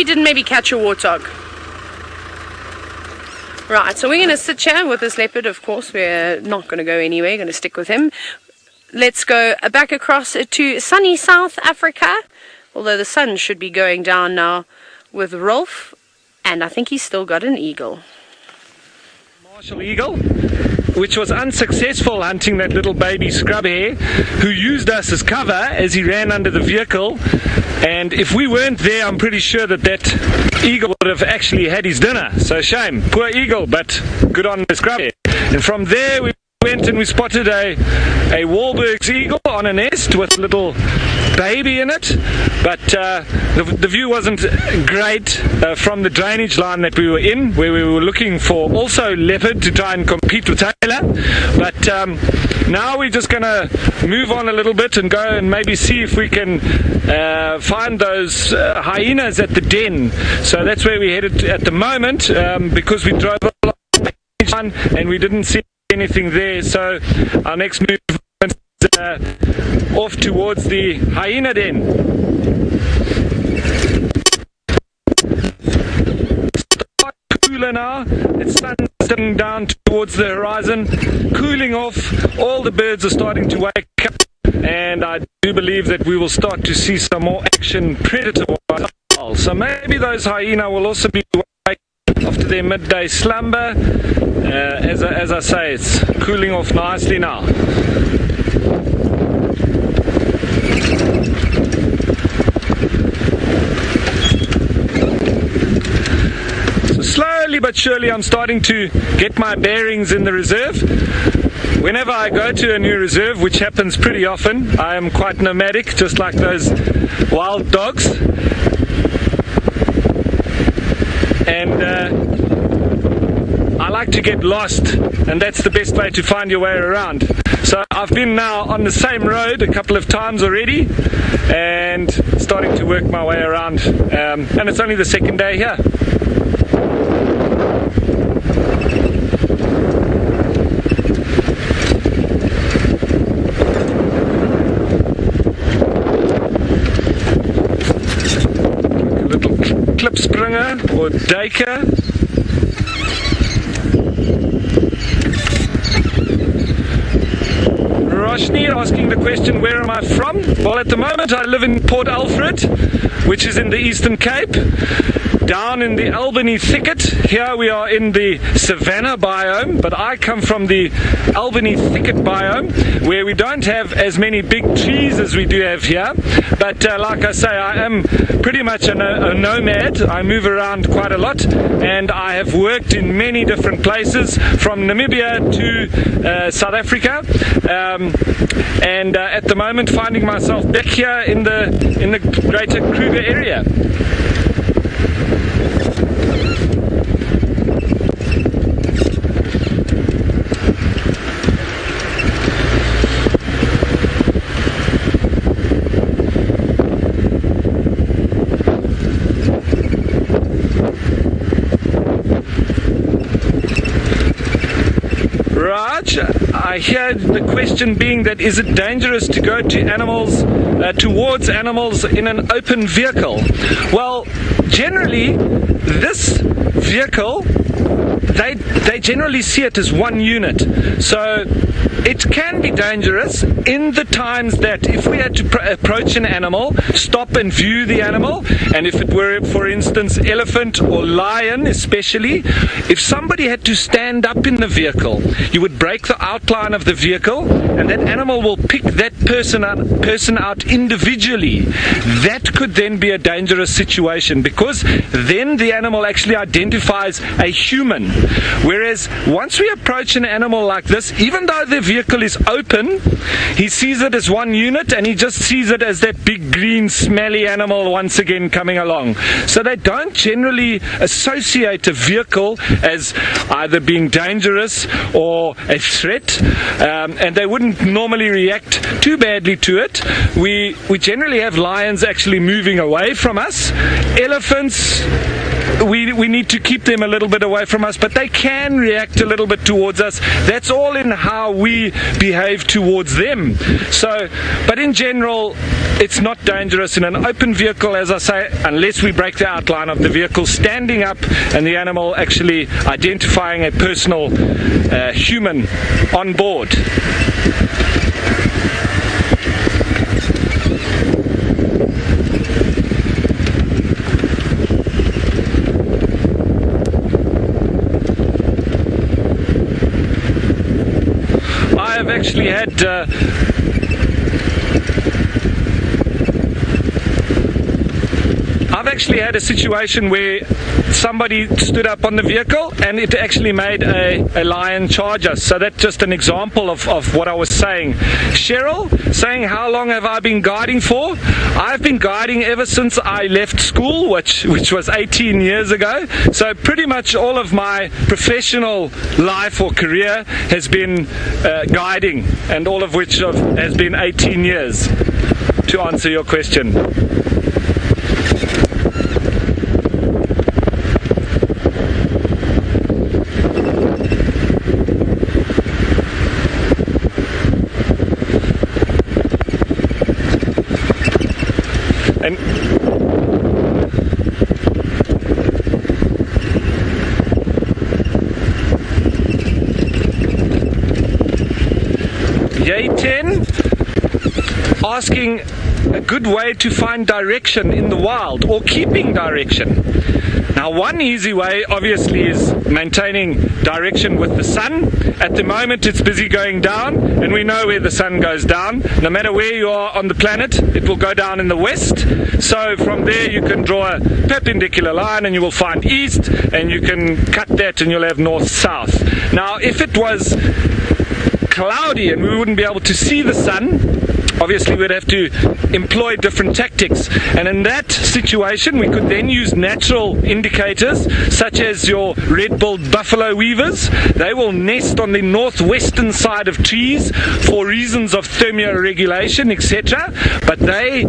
he didn't maybe catch a warthog. Right, so we're going to sit here with this leopard. Of course, we're not going to go anywhere. We're going to stick with him. Let's go back across to sunny South Africa, although the sun should be going down now, with Rolf, and I think he's still got an eagle. Martial eagle, which was unsuccessful hunting that little baby scrub hare, who used us as cover as he ran under the vehicle. And if we weren't there, I'm pretty sure that eagle would have actually had his dinner. So shame, poor eagle, but good on the scrub hare. And from there we went and we spotted a Wahlberg's eagle on a nest with a little baby in it, but the view wasn't great from the drainage line that we were in, where we were looking for also leopard to try and compete with Taylor. But now we're just going to move on a little bit and go and maybe see if we can find those hyenas at the den. So that's where we're headed at the moment, because we drove a lot and we didn't see anything there. So our next move is off towards the hyena den. It's cooler now. It's sun's down towards the horizon, cooling off. All the birds are starting to wake up, and I do believe that we will start to see some more action predator-wise. So maybe those hyena will also be awake after their midday slumber. As I say, it's cooling off nicely now. So slowly but surely I'm starting to get my bearings in the reserve. Whenever I go to a new reserve, which happens pretty often, I am quite nomadic, just like those wild dogs. And I like to get lost, and that's the best way to find your way around. So I've been now on the same road a couple of times already, and starting to work my way around, and it's only the second day here. A little klipspringer or duiker. Roshni asking the question, where am I from? Well, at the moment I live in Port Alfred, which is in the Eastern Cape, down in the Albany thicket. Here we are in the savanna biome, but I come from the Albany thicket biome, where we don't have as many big trees as we do have here. But like I say, I am pretty much a nomad. I move around quite a lot, and I have worked in many different places, from Namibia to South Africa, and at the moment finding myself back here in the greater Kruger area. Raj, I hear the question being that is it dangerous to go to animals, towards animals in an open vehicle? Well, generally, this vehicle, they generally see it as one unit. So it can be dangerous in the times that if we had to approach an animal, stop and view the animal, and if it were, for instance, elephant or lion especially, if somebody had to stand up in the vehicle, you would break the outline of the vehicle, and that animal will pick that person out individually. That could then be a dangerous situation, because then the animal actually identifies a human. Whereas once we approach an animal like this, even though the vehicle is open, he sees it as one unit, and he just sees it as that big green smelly animal once again coming along. So they don't generally associate a vehicle as either being dangerous or a threat, and they wouldn't normally react too badly to it. We generally have lions actually moving away from us. Elephants, we need to keep them a little bit away away from us, but they can react a little bit towards us. That's all in how we behave towards them. So, but in general, it's not dangerous in an open vehicle, as I say, unless we break the outline of the vehicle, standing up and the animal actually identifying a personal human on board. I have actually had a situation where somebody stood up on the vehicle and it actually made a lion charge us. So that's just an example of what I was saying. Cheryl saying, how long have I been guiding for? I've been guiding ever since I left school, which was 18 years ago. So pretty much all of my professional life or career has been guiding, and all of which has been 18 years, to answer your question. And Yay 10 asking a good way to find direction in the wild, or keeping direction. Now, one easy way obviously is maintaining direction with the sun. At the moment it's busy going down, and we know where the sun goes down. No matter where you are on the planet, it will go down in the west. So from there you can draw a perpendicular line and you will find east, and you can cut that and you'll have north-south. Now, if it was cloudy and we wouldn't be able to see the sun, obviously we'd have to employ different tactics, and in that situation we could then use natural indicators such as your red-billed buffalo weavers. They will nest on the northwestern side of trees for reasons of thermoregulation, etc., but they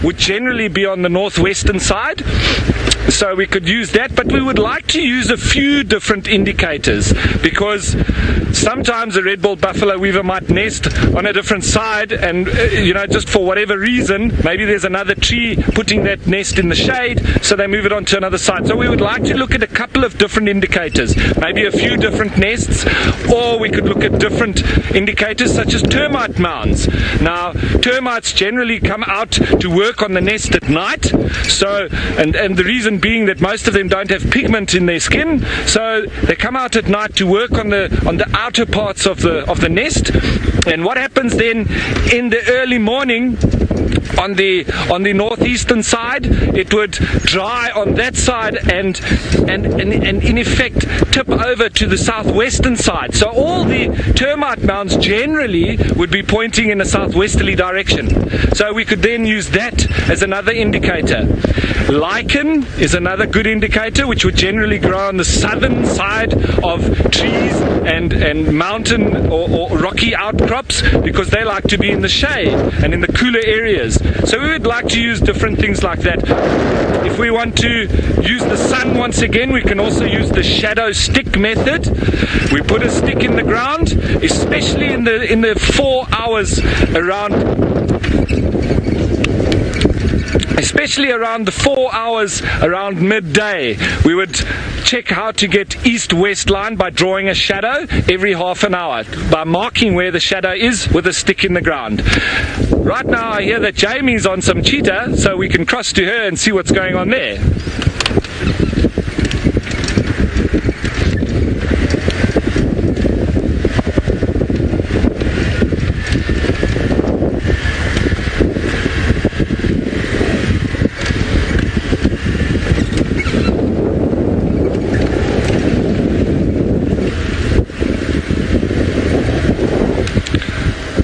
would generally be on the northwestern side. So we could use that, but we would like to use a few different indicators, because sometimes a red-billed buffalo weaver might nest on a different side, and just for whatever reason, maybe there's another tree putting that nest in the shade, so they move it on to another side. So we would like to look at a couple of different indicators, maybe a few different nests, or we could look at different indicators such as termite mounds. Now, termites generally come out to work on the nest at night, so and the reason being that most of them don't have pigment in their skin, so they come out at night to work on the outer parts of the nest. And what happens then in the early morning on the northeastern side, it would dry on that side and in effect tip over to the southwestern side. So all the termite mounds generally would be pointing in a southwesterly direction. So we could then use that as another indicator. Lichen is another good indicator, which would generally grow on the southern side of trees and mountain or rocky outcrops, because they like to be in the shade and in the cooler areas. So we would like to use different things like that. If we want to use the sun once again, we can also use the shadow stick method. We put a stick in the ground, especially in the 4 hours around, especially around the 4 hours around midday. We would check how to get east-west line by drawing a shadow every half an hour, by marking where the shadow is with a stick in the ground. Right now I hear that Jamie's on some cheetah, so we can cross to her and see what's going on there.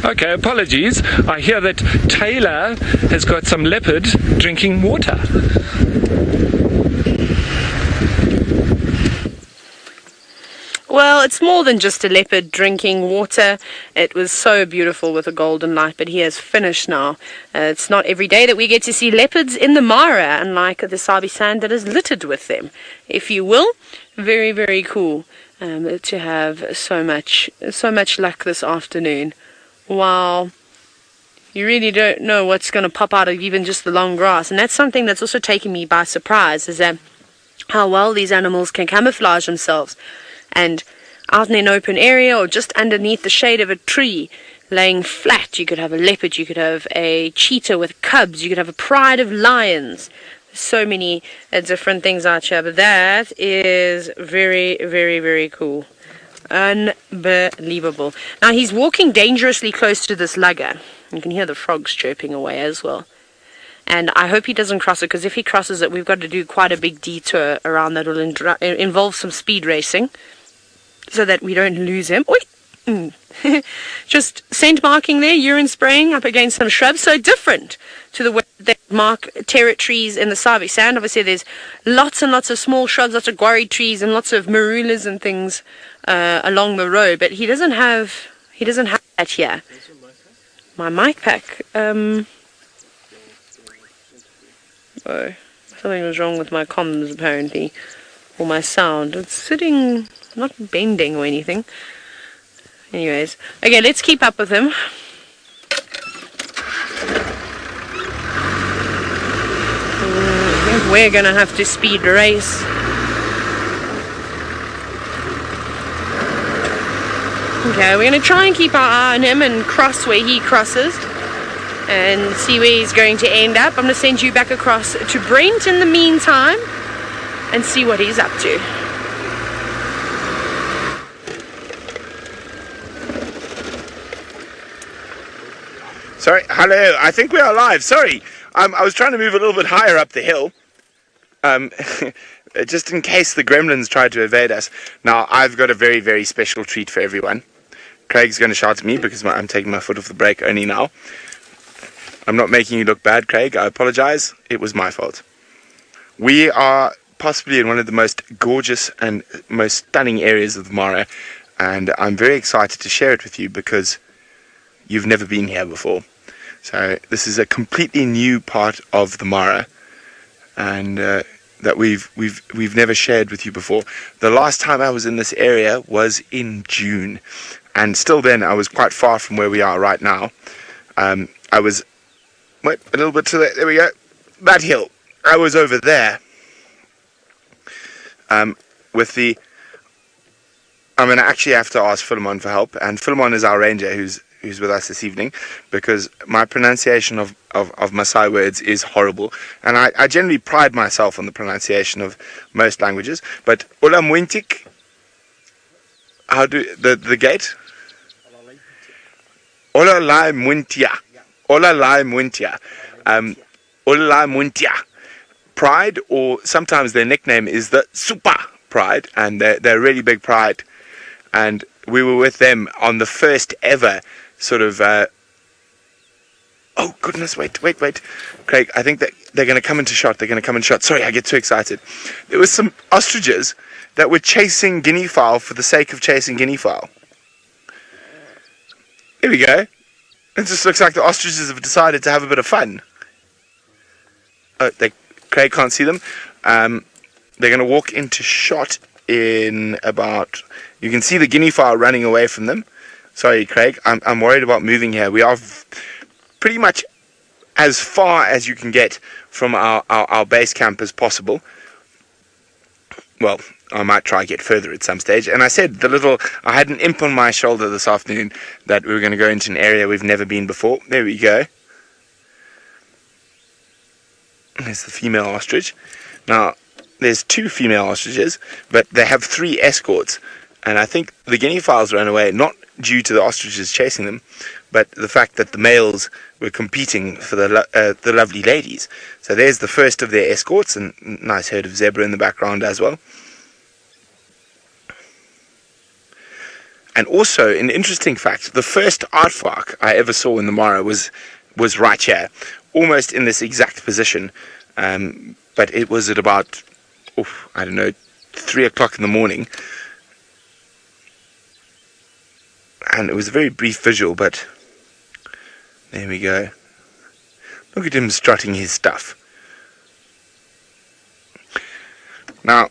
Okay, apologies. I hear that Taylor has got some leopard drinking water. Well, it's more than just a leopard drinking water. It was so beautiful with the golden light, but he has finished now. It's not every day that we get to see leopards in the Mara, unlike the Sabi sand that is littered with them, if you will. Very, very cool to have so much luck this afternoon. Wow. You really don't know what's going to pop out of even just the long grass. And that's something that's also taken me by surprise, is that how well these animals can camouflage themselves. And out in an open area or just underneath the shade of a tree, laying flat, you could have a leopard, you could have a cheetah with cubs, you could have a pride of lions. So many different things out here. But that is very, very, very cool. Unbelievable. Now he's walking dangerously close to this lugger. You can hear the frogs chirping away as well. And I hope he doesn't cross it, because if he crosses it, we've got to do quite a big detour around that. Will involve some speed racing so that we don't lose him. Just scent marking there, urine spraying up against some shrubs. So different to the way they mark territories in the Sabi sand. Obviously there's lots and lots of small shrubs, lots of guarri trees and lots of marulas and things along the road, but he doesn't have that here. My mic pack. Oh, something was wrong with my comms apparently, or my sound. It's sitting, not bending or anything. Anyways, okay, let's keep up with him. I think we're gonna have to speed race. Okay, we're going to try and keep our eye on him and cross where he crosses and see where he's going to end up. I'm going to send you back across to Brent in the meantime and see what he's up to. Sorry, hello, I think we are live. Sorry, I was trying to move a little bit higher up the hill. Just in case the gremlins tried to evade us. Now, I've got a very, very special treat for everyone. Craig's going to shout at me because I'm taking my foot off the brake only now. I'm not making you look bad, Craig. I apologize. It was my fault. We are possibly in one of the most gorgeous and most stunning areas of the Mara, and I'm very excited to share it with you because you've never been here before. So this is a completely new part of the Mara, and that we've never shared with you before. The last time I was in this area was in June, and still then I was quite far from where we are right now. I was, wait, a little bit to there we go, that hill. I was over there with the, I'm going to actually have to ask Philemon for help, and Philemon is our ranger who's with us this evening, because my pronunciation of Maasai words is horrible, and I generally pride myself on the pronunciation of most languages, but Ola Mwintik, how do the gate? Ola Lai Mwintia. Ola Lai Mwintia. Ola Lai Mwintia. Pride, or sometimes their nickname is the Super Pride, and they're a really big pride, and we were with them on the first ever sort of oh goodness, wait, Craig, I think that they're going to come into shot. Sorry, I get too excited. There was some ostriches that were chasing guinea fowl for the sake of chasing guinea fowl. Here we go. It just looks like the ostriches have decided to have a bit of fun. Oh, Craig can't see them. They're going to walk into shot in about, you can see the guinea fowl running away from them. Sorry, Craig, I'm worried about moving here. We are pretty much as far as you can get from our base camp as possible. Well, I might try to get further at some stage. And I said, I had an imp on my shoulder this afternoon that we were going to go into an area we've never been before. There we go. There's the female ostrich. Now, there's 2 female ostriches, but they have 3 escorts. And I think the guinea fowls ran away, not due to the ostriches chasing them, but the fact that the males were competing for the lovely ladies. So there's the first of their escorts, and nice herd of zebra in the background as well. And also, an interesting fact, the first aardvark I ever saw in the Mara was right here, almost in this exact position, but it was at about, I don't know, 3 o'clock in the morning. And it was a very brief visual, but there we go. Look at him strutting his stuff. Now,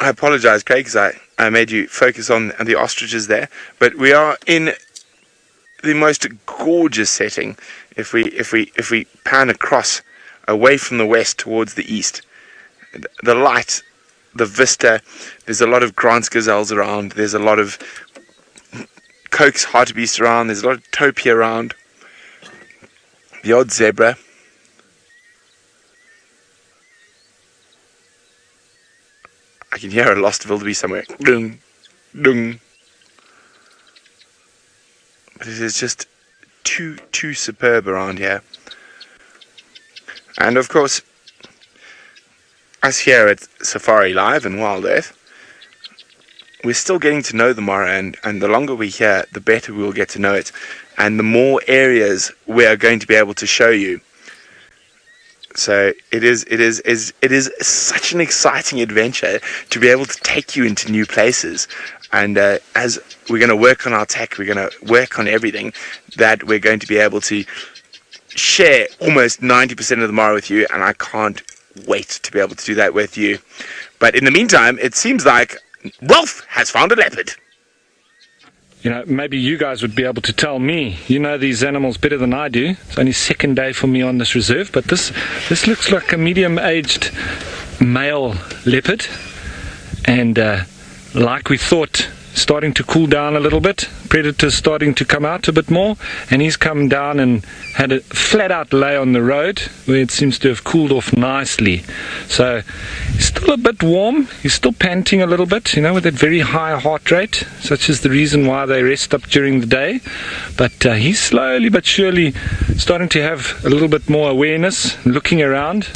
I apologize, Craig, because I made you focus on the ostriches there, but we are in the most gorgeous setting. If we pan across away from the west towards the east, the light, the vista, there's a lot of Grant's gazelles around, there's a lot of Coke's hartebeest around, there's a lot of topia around, the odd zebra. I can hear a lost wildebeest somewhere. Dung, dung. But it is just too superb around here. And of course, us here at Safari Live and Wild Earth, we're still getting to know the Mara, and the longer we're here, the better we'll get to know it, and the more areas we are going to be able to show you. So it is such an exciting adventure to be able to take you into new places. And as we're going to work on our tech, we're going to work on everything, that we're going to be able to share almost 90% of the Mara with you, and I can't wait to be able to do that with you. But in the meantime, it seems like Rolf has found a leopard. You know, maybe you guys would be able to tell me. You know these animals better than I do. It's only second day for me on this reserve, but this looks like a medium-aged male leopard, and like we thought, starting to cool down a little bit. Predators starting to come out a bit more, and he's come down and had a flat-out lay on the road where it seems to have cooled off nicely. So he's still a bit warm, he's still panting a little bit, you know, with that very high heart rate, such is the reason why they rest up during the day. But he's slowly but surely starting to have a little bit more awareness, looking around,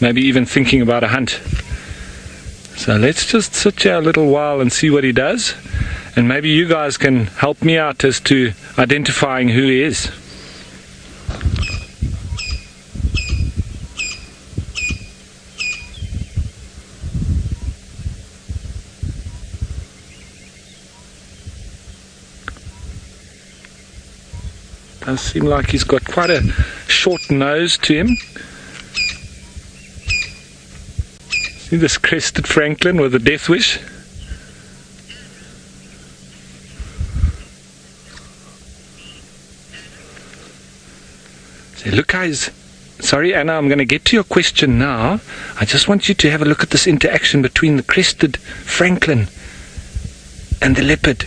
maybe even thinking about a hunt. So let's just sit here a little while and see what he does, and maybe you guys can help me out as to identifying who he is. Does seem like he's got quite a short nose to him. See this crested francolin with a death wish? So look guys, sorry Anna, I'm going to get to your question now. I just want you to have a look at this interaction between the crested francolin and the leopard.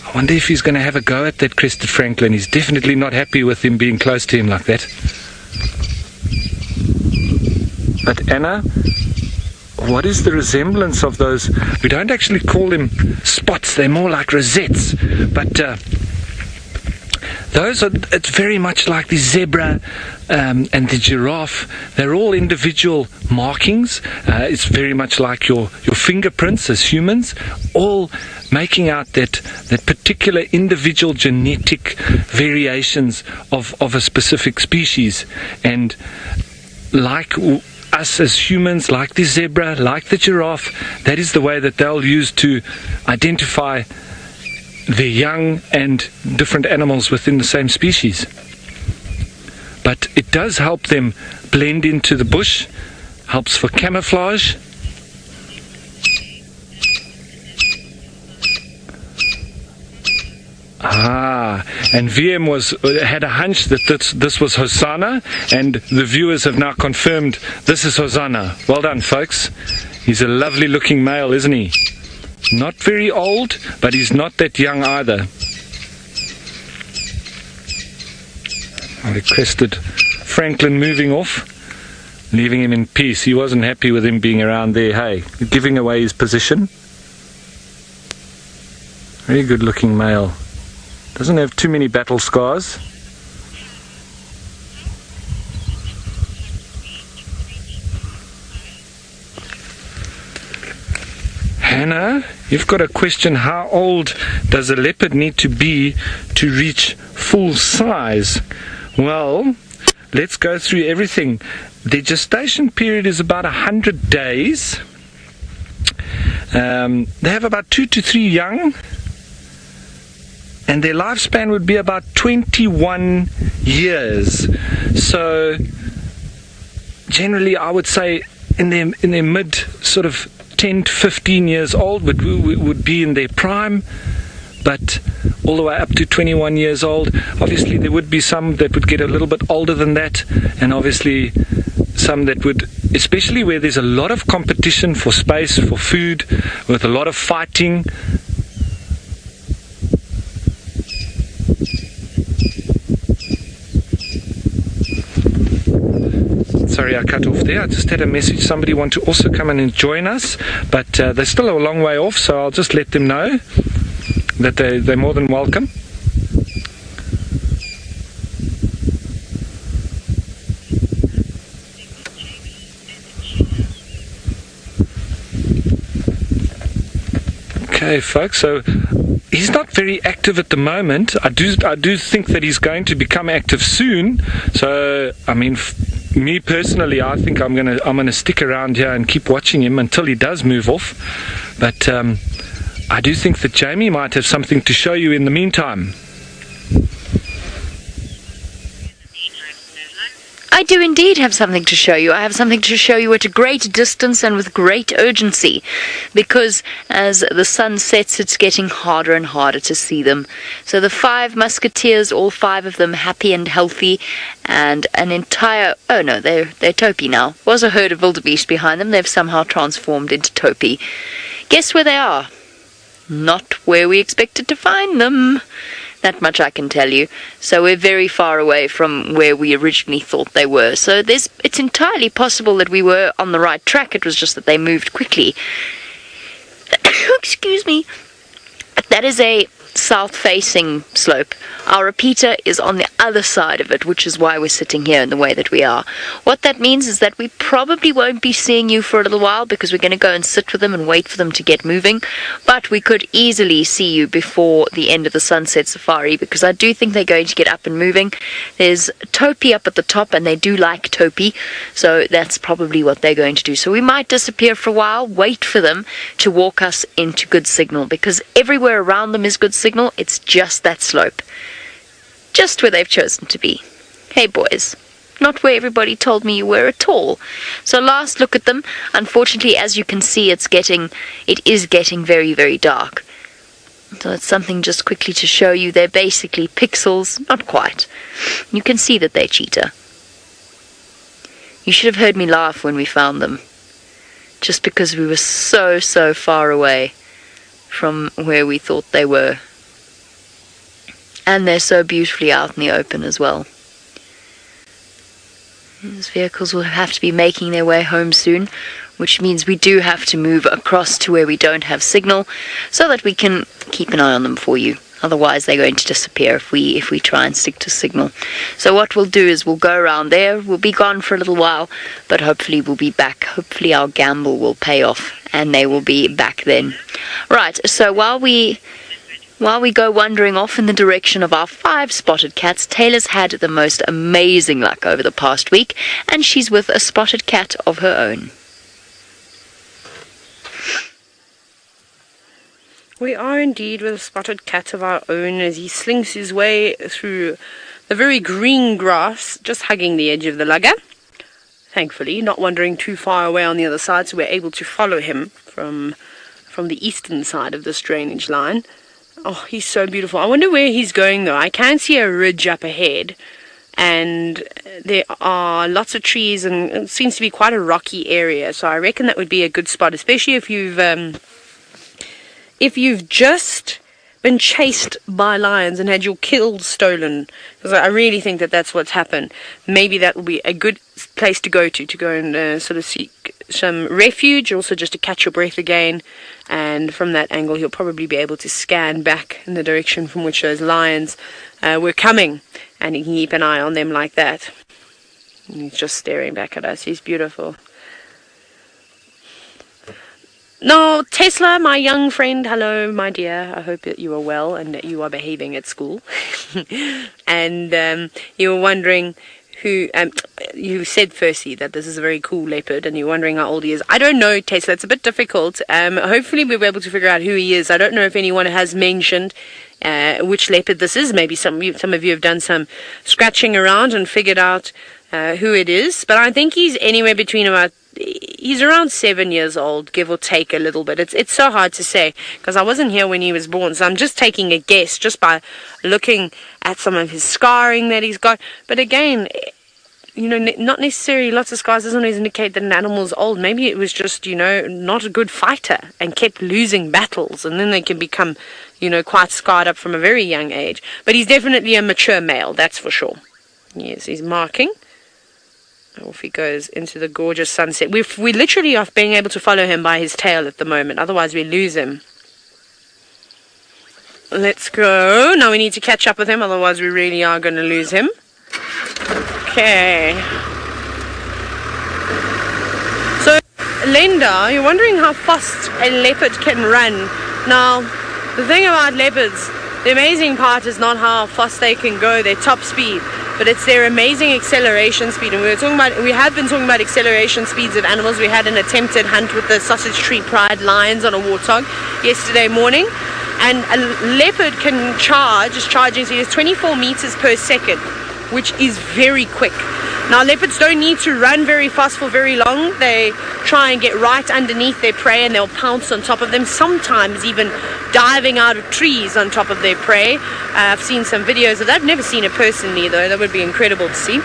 I wonder if he's going to have a go at that crested francolin. He's definitely not happy with him being close to him like that. But Anna, what is the resemblance of those? We don't actually call them spots, they're more like rosettes. But those are, it's very much like the zebra and the giraffe. They're all individual markings. It's very much like your fingerprints as humans, all making out that particular individual genetic variations of a specific species. And like us as humans, like the zebra, like the giraffe, that is the way that they'll use to identify the young and different animals within the same species. But it does help them blend into the bush, helps for camouflage. And VM had a hunch that this was Hosanna, and the viewers have now confirmed this is Hosanna. Well done, folks. He's a lovely looking male, isn't he? Not very old, but he's not that young either. And the crested francolin moving off, leaving him in peace. He wasn't happy with him being around there, hey, giving away his position. Very good looking male. Doesn't have too many battle scars. Hannah, you've got a question. How old does a leopard need to be to reach full size? Well, let's go through everything. The gestation period is about 100 days. They have about 2 to 3 young, and their lifespan would be about 21 years. So generally I would say in their mid sort of 10 to 15 years old would be in their prime, but all the way up to 21 years old. Obviously there would be some that would get a little bit older than that, and obviously some that would, especially where there's a lot of competition for space, for food, with a lot of fighting. Sorry, I cut off there. I just had a message. Somebody want to also come in and join us, but they're still a long way off, so I'll just let them know that they're more than welcome. Okay, folks, so he's not very active at the moment. I do think that he's going to become active soon. So, I mean, me personally, I think I'm gonna stick around here and keep watching him until he does move off. But I do think that Jamie might have something to show you in the meantime. I do indeed have something to show you. I have something to show you at a great distance and with great urgency, because as the sun sets, it's getting harder and harder to see them. So the 5 musketeers, all 5 of them happy and healthy, and an entire... oh no, they're Topi now. Was a herd of wildebeest behind them. They've somehow transformed into Topi. Guess where they are? Not where we expected to find them. That much I can tell you. So we're very far away from where we originally thought they were. So it's entirely possible that we were on the right track. It was just that they moved quickly. Excuse me. That is a south-facing slope. Our repeater is on the other side of it, which is why we're sitting here in the way that we are. What that means is that we probably won't be seeing you for a little while, because we're going to go and sit with them and wait for them to get moving. But we could easily see you before the end of the sunset safari, because I do think they're going to get up and moving. There's Topi up at the top, and they do like Topi, so that's probably what they're going to do. So we might disappear for a while, wait for them to walk us into good signal, because everywhere around them is good signal. It's just that slope. Just where they've chosen to be. Hey boys, not where everybody told me you were at all. So last look at them. Unfortunately, as you can see, it is getting very, very dark. So it's something just quickly to show you. They're basically pixels, not quite. You can see that they're cheetah. You should have heard me laugh when we found them, just because we were so far away from where we thought they were. And they're so beautifully out in the open as well. These vehicles will have to be making their way home soon, which means we do have to move across to where we don't have signal, so that we can keep an eye on them for you. Otherwise they're going to disappear if we try and stick to signal. So what we'll do is we'll go around there. We'll be gone for a little while, but hopefully we'll be back. Hopefully our gamble will pay off and they will be back then. Right, so while we go wandering off in the direction of our 5 spotted cats, Taylor's had the most amazing luck over the past week, and she's with a spotted cat of her own. We are indeed with a spotted cat of our own as he slinks his way through the very green grass, just hugging the edge of the lugger. Thankfully, not wandering too far away on the other side, so we're able to follow him from the eastern side of this drainage line. Oh, he's so beautiful. I wonder where he's going, though. I can see a ridge up ahead, and there are lots of trees, and it seems to be quite a rocky area, so I reckon that would be a good spot, especially if you've just been chased by lions and had your kill stolen, because I really think that that's what's happened. Maybe that will be a good place to go and sort of seek some refuge, also just to catch your breath again, and from that angle you'll probably be able to scan back in the direction from which those lions were coming, and you can keep an eye on them like that. And he's just staring back at us. He's beautiful. No, Tesla, my young friend, hello, my dear. I hope that you are well and that you are behaving at school. And you were wondering who, you said firstly that this is a very cool leopard, and you're wondering how old he is. I don't know, Tesla, it's a bit difficult. Hopefully we'll be able to figure out who he is. I don't know if anyone has mentioned which leopard this is. Maybe some of you have done some scratching around and figured out who it is, but I think he's anywhere between he's around 7 years old, give or take a little bit. It's so hard to say because I wasn't here when he was born, so I'm just taking a guess just by looking at some of his scarring that he's got. But again, not necessarily lots of scars doesn't always indicate that an animal's old. Maybe it was just, not a good fighter and kept losing battles, and then they can become, quite scarred up from a very young age. But he's definitely a mature male, that's for sure. Yes, he's marking. Off he goes into the gorgeous sunset. We literally are being able to follow him by his tail at the moment, otherwise we lose him. Let's go. Now we need to catch up with him, otherwise we really are going to lose him. Okay. So, Linda, you're wondering how fast a leopard can run. Now, the thing about leopards, the amazing part is not how fast they can go, their top speed, but it's their amazing acceleration speed. And we have been talking about acceleration speeds of animals. We had an attempted hunt with the Sausage Tree Pride lions on a warthog yesterday morning. And a leopard can charging speed is 24 meters per second, which is very quick. Now, leopards don't need to run very fast for very long. They try and get right underneath their prey and they'll pounce on top of them, sometimes even diving out of trees on top of their prey. I've seen some videos of that. I've never seen it personally, though. That would be incredible to see.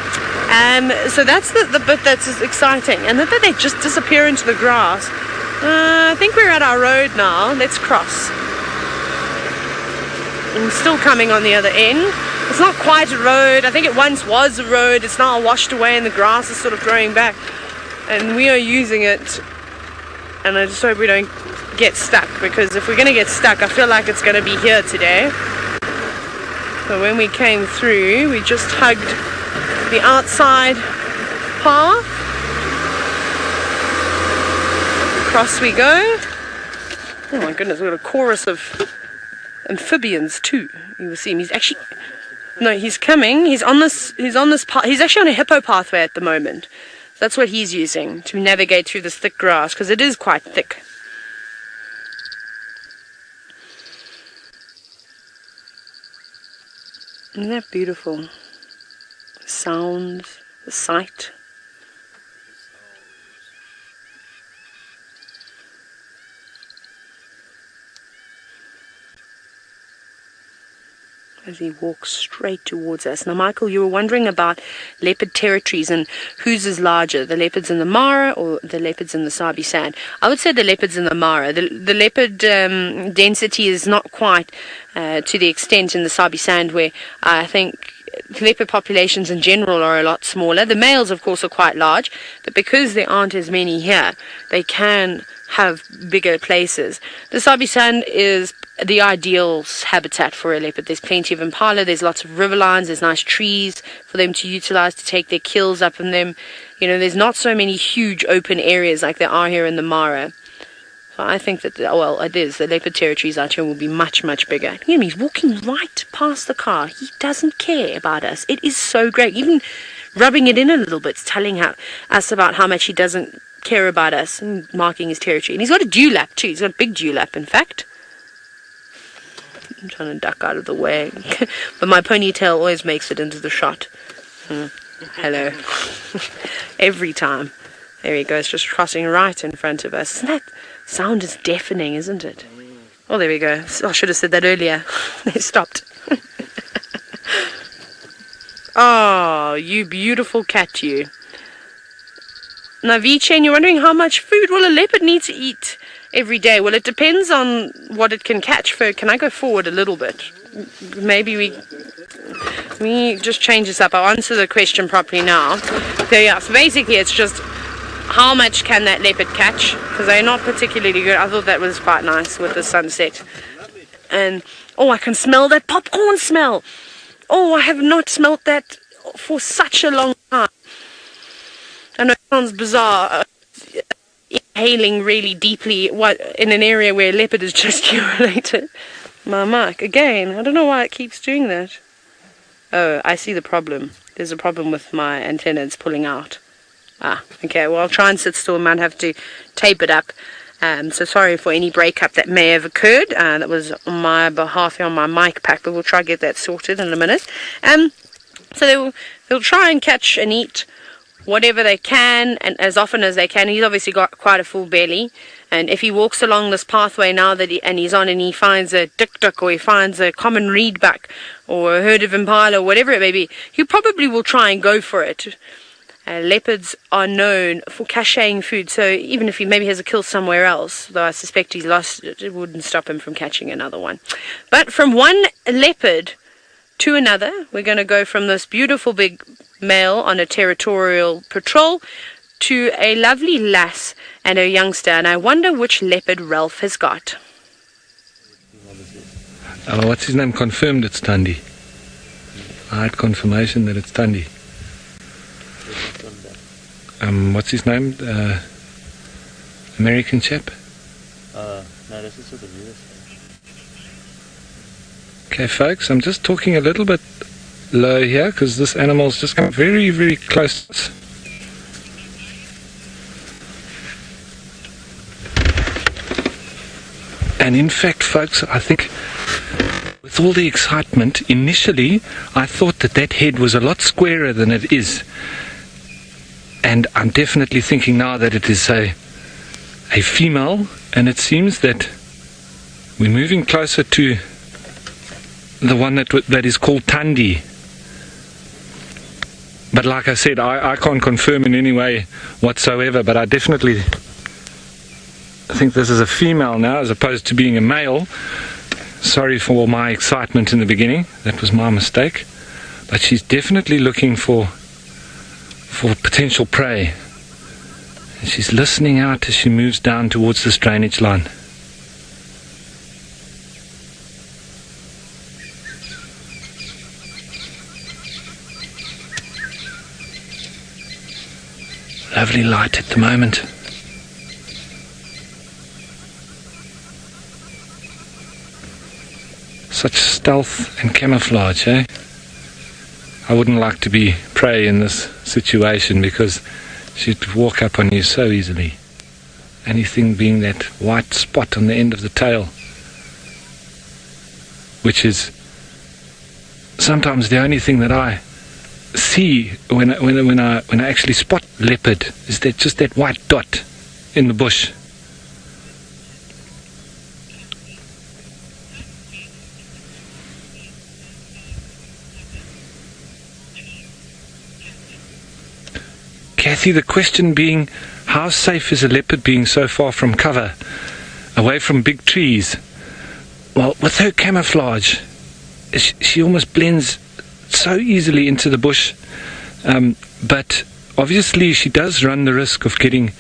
So that's the bit that's exciting. And then they just disappear into the grass. I think we're at our road now. Let's cross. I'm still coming on the other end. It's not quite a road. I think it once was a road. It's now washed away and the grass is sort of growing back. And we are using it. And I just hope we don't get stuck, because if we're going to get stuck, I feel like it's going to be here today. So when we came through, we just hugged the outside path. Across we go. Oh my goodness, we've got a chorus of amphibians too. You will see him. He's actually... No, he's coming. He's on this path. He's actually on a hippo pathway at the moment. That's what he's using to navigate through this thick grass, because it is quite thick. Isn't that beautiful? The sounds, the sight. As he walks straight towards us. Now, Michael, you were wondering about leopard territories and whose is larger, the leopards in the Mara or the leopards in the Sabi sand. I would say the leopards in the Mara. The leopard density is not quite to the extent in the Sabi sand, where I think leopard populations in general are a lot smaller. The males, of course, are quite large, but because there aren't as many here, they can have bigger places. The Sabi sand is the ideal habitat for a leopard. There's plenty of impala, there's lots of riverlines, there's nice trees for them to utilize to take their kills up in them. There's not so many huge open areas like there are here in the Mara. So I think that, the leopard territories out here will be much, much bigger. Look at him, he's walking right past the car. He doesn't care about us. It is so great. Even rubbing it in a little bit, telling us about how much he doesn't care about us and marking his territory. And he's got a dewlap too. He's got a big dewlap, in fact. I'm trying to duck out of the way. But my ponytail always makes it into the shot. Hello. Every time. There he goes, just crossing right in front of us. Isn't that sound is deafening, isn't it? Oh, there we go. I should have said that earlier. They stopped. Oh, you beautiful cat, you. Now, V-Chain, you're wondering how much food will a leopard need to eat every day? Well, it depends on what it can catch. Can I go forward a little bit? Maybe we just change this up. I'll answer the question properly now. So, yeah, so basically it's just how much can that leopard catch? Because they're not particularly good. I thought that was quite nice with the sunset. And, oh, I can smell that popcorn smell. Oh, I have not smelt that for such a long time. I know it sounds bizarre, inhaling really deeply in an area where a leopard is just urinated. My mic, again, I don't know why it keeps doing that. Oh, I see the problem. There's a problem with my antenna, it's pulling out. Okay, well, I'll try and sit still. I might have to tape it up. So sorry for any breakup that may have occurred. That was on my behalf here on my mic pack, but we'll try to get that sorted in a minute. So they'll try and catch and eat whatever they can and as often as they can. He's obviously got quite a full belly, and if he walks along this pathway now that he's on and he finds a dik-dik or he finds a common reedbuck or a herd of impala or whatever it may be, he probably will try and go for it. Leopards are known for caching food, so even if he maybe has a kill somewhere else, though I suspect he's lost, it wouldn't stop him from catching another one. But from one leopard to another, we're going to go from this beautiful big male on a territorial patrol to a lovely lass and a youngster, and I wonder which leopard Ralph has got. What's his name? Confirmed it's Thandi. I had confirmation that it's Thandi. What's his name? American chap? No, this is sort of US. Okay, folks, I'm just talking a little bit low here because this animal's just come very, very close. And in fact, folks, I think with all the excitement, initially I thought that that head was a lot squarer than it is. And I'm definitely thinking now that it is a female, and it seems that we're moving closer to the one that is called Thandi. But like I said, I can't confirm in any way whatsoever, but I definitely think this is a female now as opposed to being a male. Sorry for my excitement in the beginning, that was my mistake. But she's definitely looking for potential prey. And she's listening out as she moves down towards this drainage line. Lovely light at the moment. Such stealth and camouflage, eh? I wouldn't like to be prey in this situation because she'd walk up on you so easily. Anything being that white spot on the end of the tail, which is sometimes the only thing that I see when I actually spot leopard, is that just that white dot in the bush. Kathy, the question being, how safe is a leopard being so far from cover, away from big trees? Well, with her camouflage, she almost blends so easily into the bush, but obviously she does run the risk of getting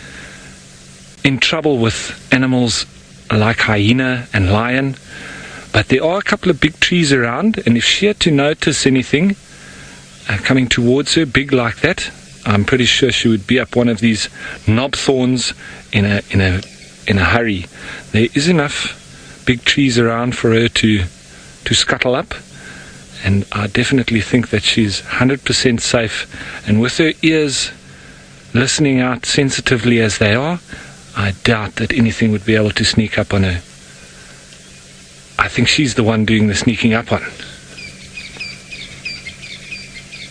in trouble with animals like hyena and lion. But there are a couple of big trees around, and if she had to notice anything coming towards her, big like that, I'm pretty sure she would be up one of these knob thorns in a hurry. There is enough big trees around for her to scuttle up, and I definitely think that she's 100% safe. And with her ears listening out sensitively as they are, I doubt that anything would be able to sneak up on her. I think she's the one doing the sneaking up on.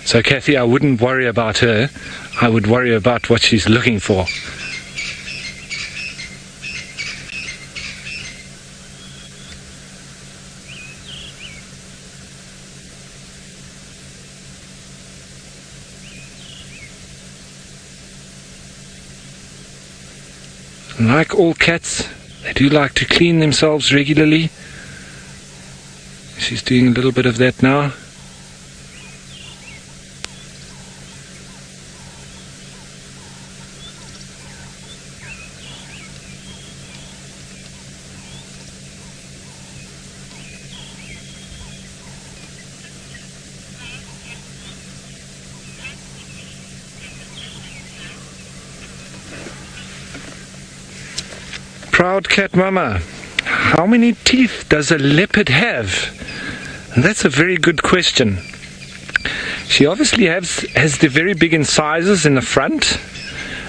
So Kathy, I wouldn't worry about her. I would worry about what she's looking for. Like all cats, they do like to clean themselves regularly. She's doing a little bit of that now. Proud cat mama, how many teeth does a leopard have? And that's a very good question. She obviously has the very big incisors in the front,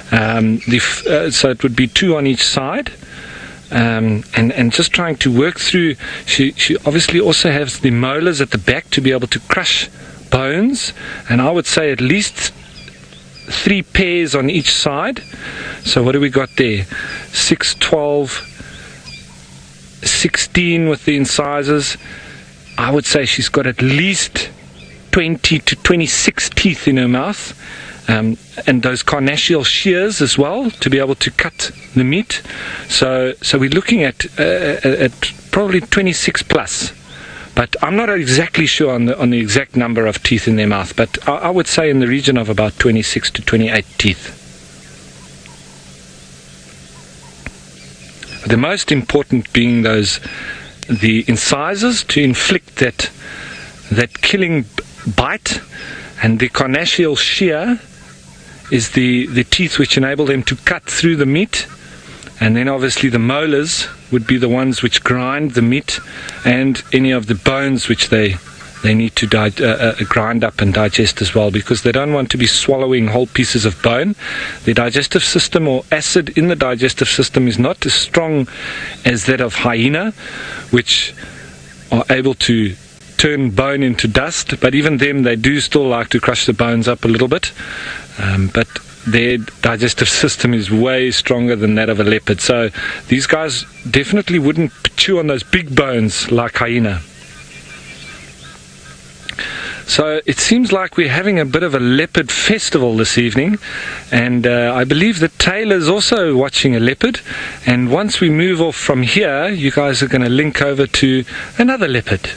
so it would be 2 on each side, and just trying to work through. She obviously also has the molars at the back to be able to crush bones, and I would say at least 3 pairs on each side. So what do we got there? 6, 12, 16 with the incisors. I would say she's got at least 20 to 26 teeth in her mouth, and those carnassial shears as well to be able to cut the meat. So we're looking at probably 26 plus. But I'm not exactly sure on the exact number of teeth in their mouth, but I would say in the region of about 26 to 28 teeth. The most important being the incisors to inflict that killing bite, and the carnassial shear is the teeth which enable them to cut through the meat. And then obviously the molars would be the ones which grind the meat, and any of the bones which they need to grind up and digest as well, because they don't want to be swallowing whole pieces of bone. The digestive system, or acid in the digestive system, is not as strong as that of hyena, which are able to turn bone into dust, but even them, they do still like to crush the bones up a little bit, but their digestive system is way stronger than that of a leopard. So these guys definitely wouldn't chew on those big bones like hyena. So it seems like we're having a bit of a leopard festival this evening, and I believe that Taylor's also watching a leopard, and once we move off from here, you guys are going to link over to another leopard.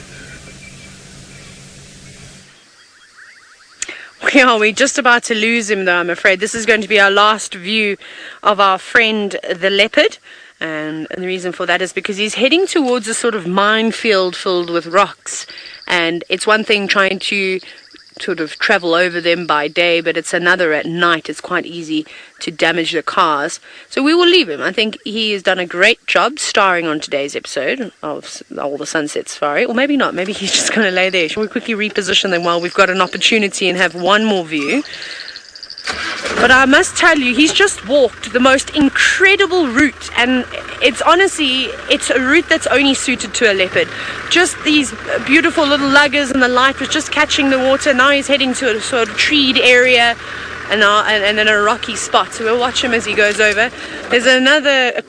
We're just about to lose him, though, I'm afraid. This is going to be our last view of our friend the leopard. And the reason for that is because he's heading towards a sort of minefield filled with rocks. And it's one thing trying to sort of travel over them by day, but it's another at night. It's quite easy to damage the cars. So we will leave him. I think he has done a great job starring on today's episode of All the Sunset Safari. Or maybe not. Maybe he's just going to lay there. Shall we quickly reposition them while we've got an opportunity and have one more view? But I must tell you, he's just walked the most incredible route, and it's a route that's only suited to a leopard. Just these beautiful little luggers, and the light was just catching the water. Now he's heading to a sort of treed area and then a rocky spot. So we'll watch him as he goes over. There's another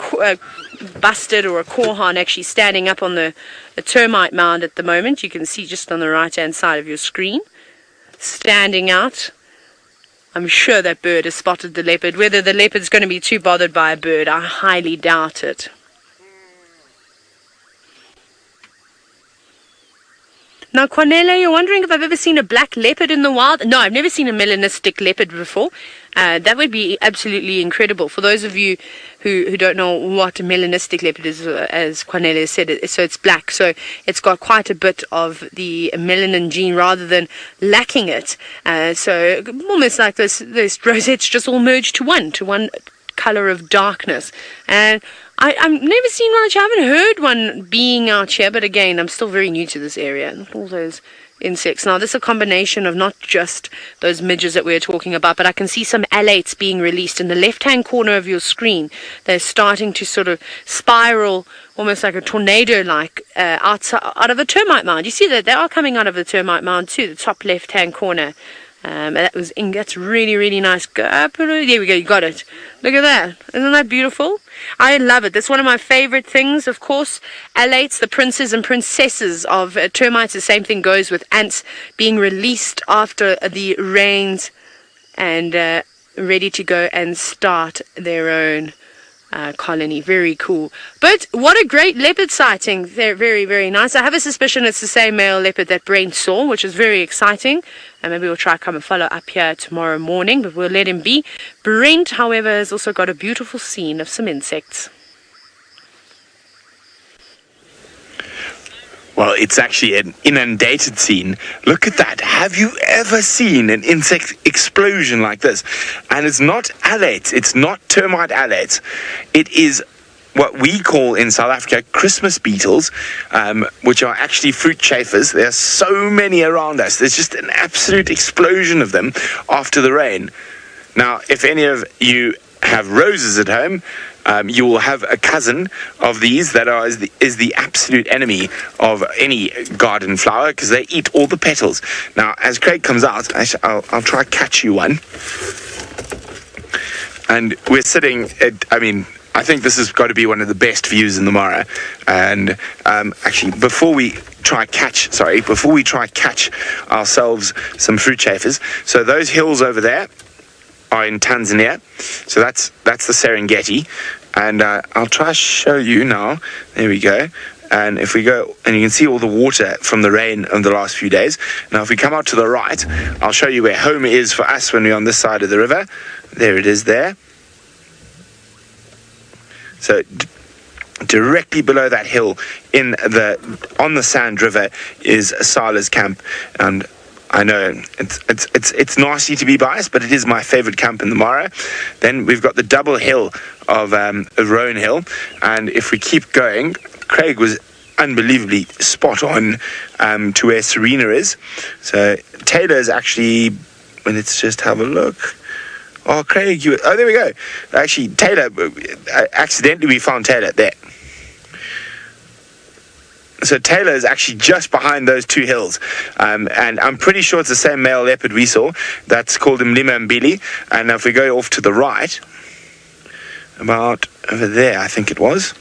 bustard or a korhaan actually standing up on a termite mound at the moment. You can see just on the right-hand side of your screen, standing out. I'm sure that bird has spotted the leopard. Whether the leopard's going to be too bothered by a bird, I highly doubt it. Now, Cornelia, you're wondering if I've ever seen a black leopard in the wild? No, I've never seen a melanistic leopard before. That would be absolutely incredible. For those of you who don't know what a melanistic leopard is, as Cornelia said, so it's black. So it's got quite a bit of the melanin gene rather than lacking it. So almost like those rosettes just all merged to one color of darkness. And I've never seen one. I haven't heard one being out here, but again, I'm still very new to this area. All those insects. Now, this is a combination of not just those midges that we were talking about, but I can see some alates being released in the left-hand corner of your screen. They're starting to sort of spiral, almost like a tornado-like, out of a termite mound. You see that they are coming out of the termite mound too, the top left-hand corner. That's really, really nice. There we go, you got it. Look at that. Isn't that beautiful? I love it. That's one of my favorite things, of course. Alates, the princes and princesses of termites. The same thing goes with ants being released after the rains and ready to go and start their own colony. Very cool. But what a great leopard sighting. They're very, very nice. I have a suspicion it's the same male leopard that Brent saw, which is very exciting. And maybe we'll try to come and follow up here tomorrow morning, but we'll let him be. Brent, however, has also got a beautiful scene of some insects. Well, it's actually an inundated scene. Look at that. Have you ever seen an insect explosion like this? And it's not alates. It's not termite alates. It is what we call in South Africa Christmas beetles, which are actually fruit chafers. There are so many around us. There's just an absolute explosion of them after the rain. Now, if any of you have roses at home, you will have a cousin of these that is the absolute enemy of any garden flower, because they eat all the petals. Now, as Craig comes out, I'll try to catch you one. And we're sitting at, I think this has got to be one of the best views in the Mara. And actually, before we try catch ourselves some fruit chafers, so those hills over there are in Tanzania. So that's the Serengeti. And I'll try to show you now. There we go. And if we go, and you can see all the water from the rain of the last few days. Now, if we come out to the right, I'll show you where home is for us when we're on this side of the river. There it is there. So directly below that hill on the Sand River is Sala's camp. And I know it's nasty to be biased, but it is my favorite camp in the Mara. Then we've got the double hill of Roan Hill. And if we keep going, Craig was unbelievably spot on to where Serena is. So Taylor is actually, let's just have a look. Oh, Craig, there we go. Actually, Taylor, accidentally we found Taylor there. So Taylor is actually just behind those two hills. And I'm pretty sure it's the same male leopard we saw. That's called him Limambili. And if we go off to the right, about over there, I think it was.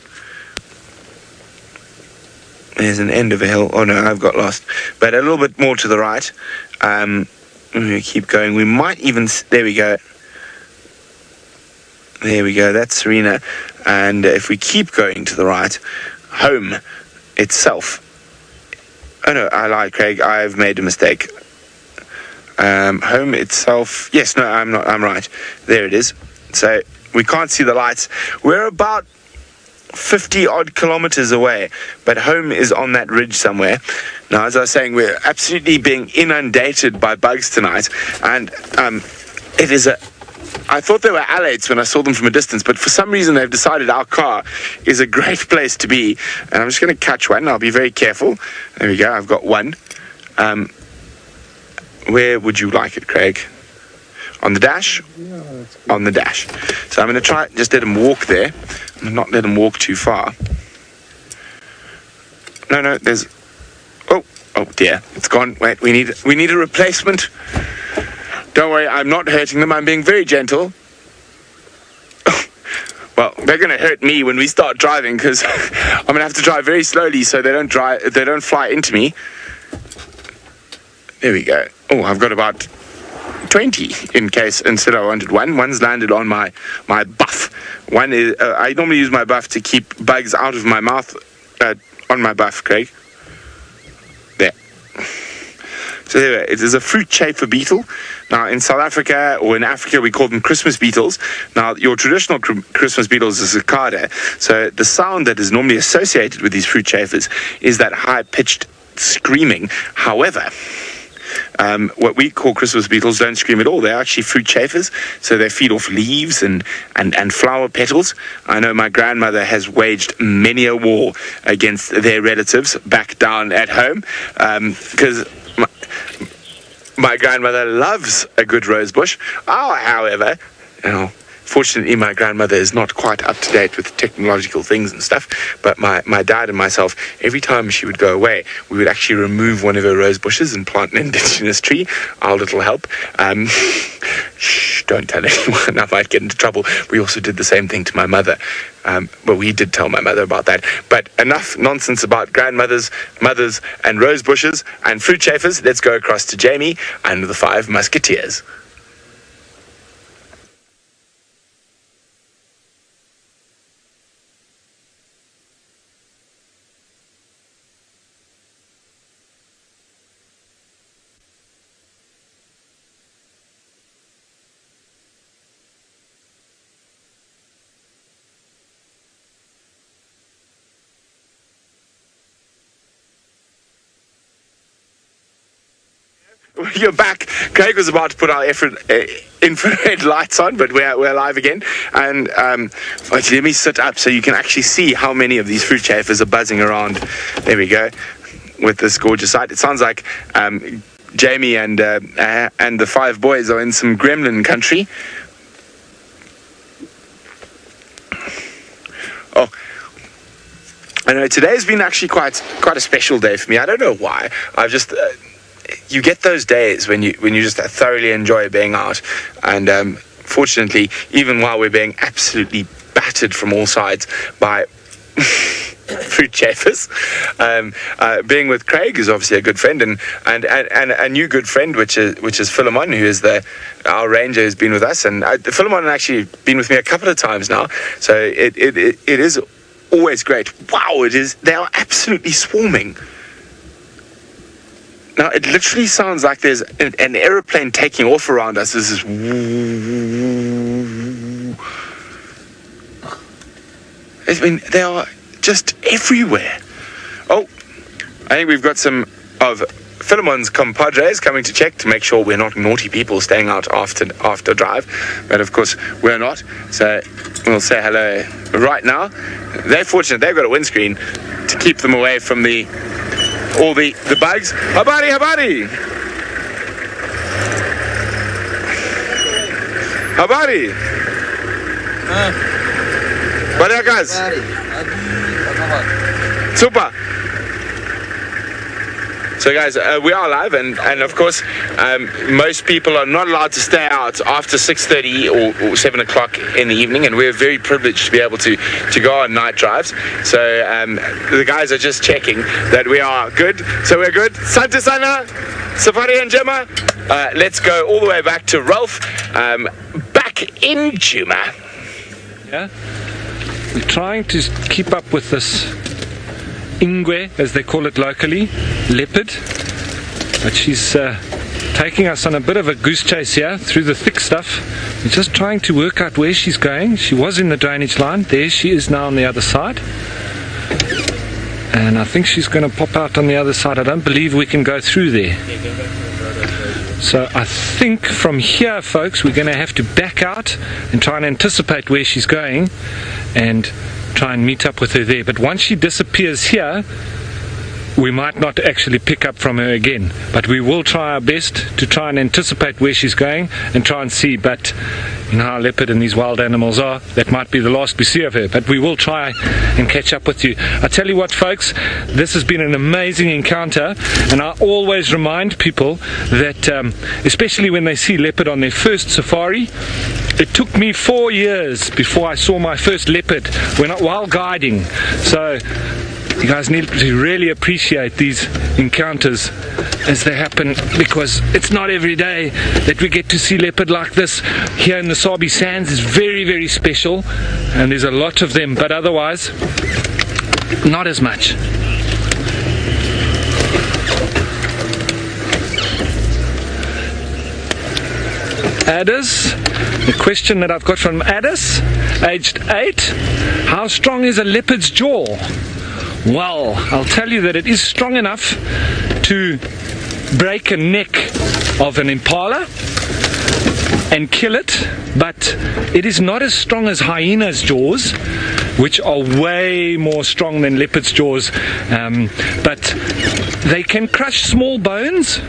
There's an end of a hill. Oh no, I've got lost. But a little bit more to the right. We keep going. We might even... There we go. There we go. That's Serena. And if we keep going to the right, home itself. Oh no, I lied, Craig. I've made a mistake. Home itself. Yes, no, I'm not. I'm right. There it is. So we can't see the lights. We're about 50 odd kilometers away, but home is on that ridge somewhere. Now, as I was saying, we're absolutely being inundated by bugs tonight, and it is I thought they were alates when I saw them from a distance, but for some reason they've decided our car is a great place to be. And I'm just going to catch one. I'll be very careful. There we go. I've got one. Where would you like it, Craig? On the dash? Yeah, that's good. On the dash. So I'm going to try, just let him walk there. And not let him walk too far. No, there's... Oh dear. It's gone. Wait, we need a replacement. Don't worry, I'm not hurting them. I'm being very gentle. Well, they're going to hurt me when we start driving, because I'm going to have to drive very slowly so they don't fly into me. There we go. Oh, I've got about 20 in case instead I wanted one. One's landed on my buff. One is I normally use my buff to keep bugs out of my mouth on my buff, Craig. There. So there, it is a fruit chafer beetle. Now, in South Africa, or in Africa, we call them Christmas beetles. Now, your traditional Christmas beetle is a cicada. So the sound that is normally associated with these fruit chafers is that high-pitched screaming. However, what we call Christmas beetles don't scream at all. They're actually fruit chafers, so they feed off leaves and flower petals. I know my grandmother has waged many a war against their relatives back down at home, because my grandmother loves a good rose bush. However, fortunately, my grandmother is not quite up to date with technological things and stuff. But my dad and myself, every time she would go away, we would actually remove one of her rose bushes and plant an indigenous tree. Our little help. Shh, don't tell anyone. I might get into trouble. We also did the same thing to my mother. But we did tell my mother about that. But enough nonsense about grandmothers, mothers, and rose bushes and fruit chafers. Let's go across to Jamie and the Five Musketeers. You're back. Craig was about to put our infrared lights on, but we're live again. And let me sit up so you can actually see how many of these fruit chafers are buzzing around. There we go, with this gorgeous sight. It sounds like Jamie and the five boys are in some gremlin country. Oh, I know today's been actually quite a special day for me. I don't know why. I've just you get those days when you just thoroughly enjoy being out, and fortunately, even while we're being absolutely battered from all sides by fruit chafers, being with Craig is obviously a good friend, and a new good friend, which is Philemon, who is our ranger, who's been with us, and Philemon actually been with me a couple of times now, so it is always great. Wow, it is. They are absolutely swarming. Now, it literally sounds like there's an aeroplane taking off around us. This is... I mean, they are just everywhere. Oh, I think we've got some of Philemon's compadres coming to check to make sure we're not naughty people staying out after drive. But, of course, we're not. So we'll say hello right now. They're fortunate. They've got a windscreen to keep them away from all the bugs. Habari, habari! Habari! Bada guys! Super! So guys, we are live, and of course, most people are not allowed to stay out after 6:30 or 7 o'clock in the evening, and we're very privileged to be able to go on night drives. So the guys are just checking that we are good. So we're good. Santa Sana, Safari and Djuma. Let's go all the way back to Ralph, back in Djuma. Yeah, we're trying to keep up with this ingwe, as they call it locally, leopard, but she's taking us on a bit of a goose chase here through the thick stuff. We're just trying to work out where she's going. She was in the drainage line. There she is now on the other side, and I think she's going to pop out on the other side. I don't believe we can go through there. So I think from here, folks, we're going to have to back out and try and anticipate where she's going and try and meet up with her there. But once she disappears here, we might not actually pick up from her again, but we will try our best to try and anticipate where she's going and try and see. But you know how leopard and these wild animals are, that might be the last we see of her, but we will try and catch up with you. I tell you what, folks, this has been an amazing encounter, and I always remind people that especially when they see leopard on their first safari, it took me 4 years before I saw my first leopard while guiding. So you guys need to really appreciate these encounters as they happen, because it's not every day that we get to see leopard like this. Here in the Sabi sands is very, very special, and there's a lot of them, but otherwise not as much. Addis, the question that I've got from Addis, aged 8, how strong is a leopard's jaw? Well, I'll tell you that it is strong enough to break a neck of an impala and kill it, but it is not as strong as hyena's jaws, which are way more strong than leopard's jaws, but they can crush small bones.